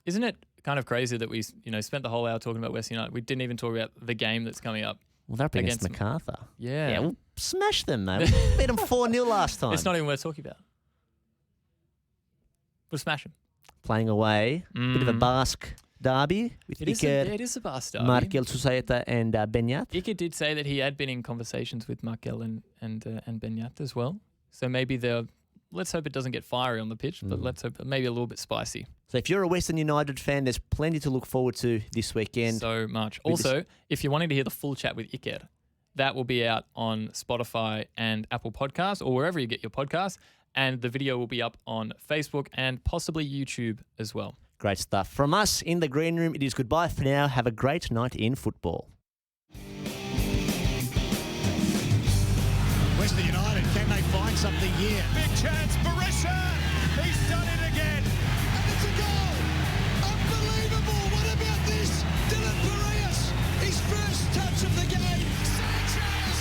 Isn't it kind of crazy that we spent the whole hour talking about Western United? We didn't even talk about the game that's coming up. Well, they're up against MacArthur. Yeah, we'll smash them, though. We beat them 4-0 last time. It's not even worth talking about. We'll smash them. Playing away. Bit of a Basque derby with Iker. It is a Basque derby. Markel Susaeta and Benyat. Iker did say that he had been in conversations with Markel and Benyat as well. So maybe let's hope it doesn't get fiery on the pitch, but let's hope maybe a little bit spicy. So if you're a Western United fan, there's plenty to look forward to this weekend. So much. Also, if you're wanting to hear the full chat with Iker, that will be out on Spotify and Apple Podcasts or wherever you get your podcasts. And the video will be up on Facebook and possibly YouTube as well. Great stuff. From us in The Green Room, it is goodbye for now. Have a great night in football. Western United, can they find something here? Big chance, Berisha! He's done it again! And it's a goal! Unbelievable! What about this? Dylan Berisha, his first touch of the game. Sanchez!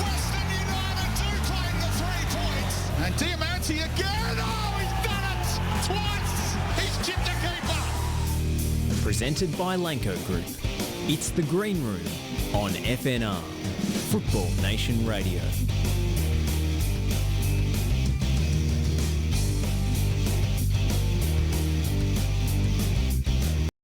Western United do claim the 3 points. And Diamante again! Oh, he's done it! Twice! He's chipped the keeper! Presented by Lanco Group. It's The Green Room on FNR, Football Nation Radio.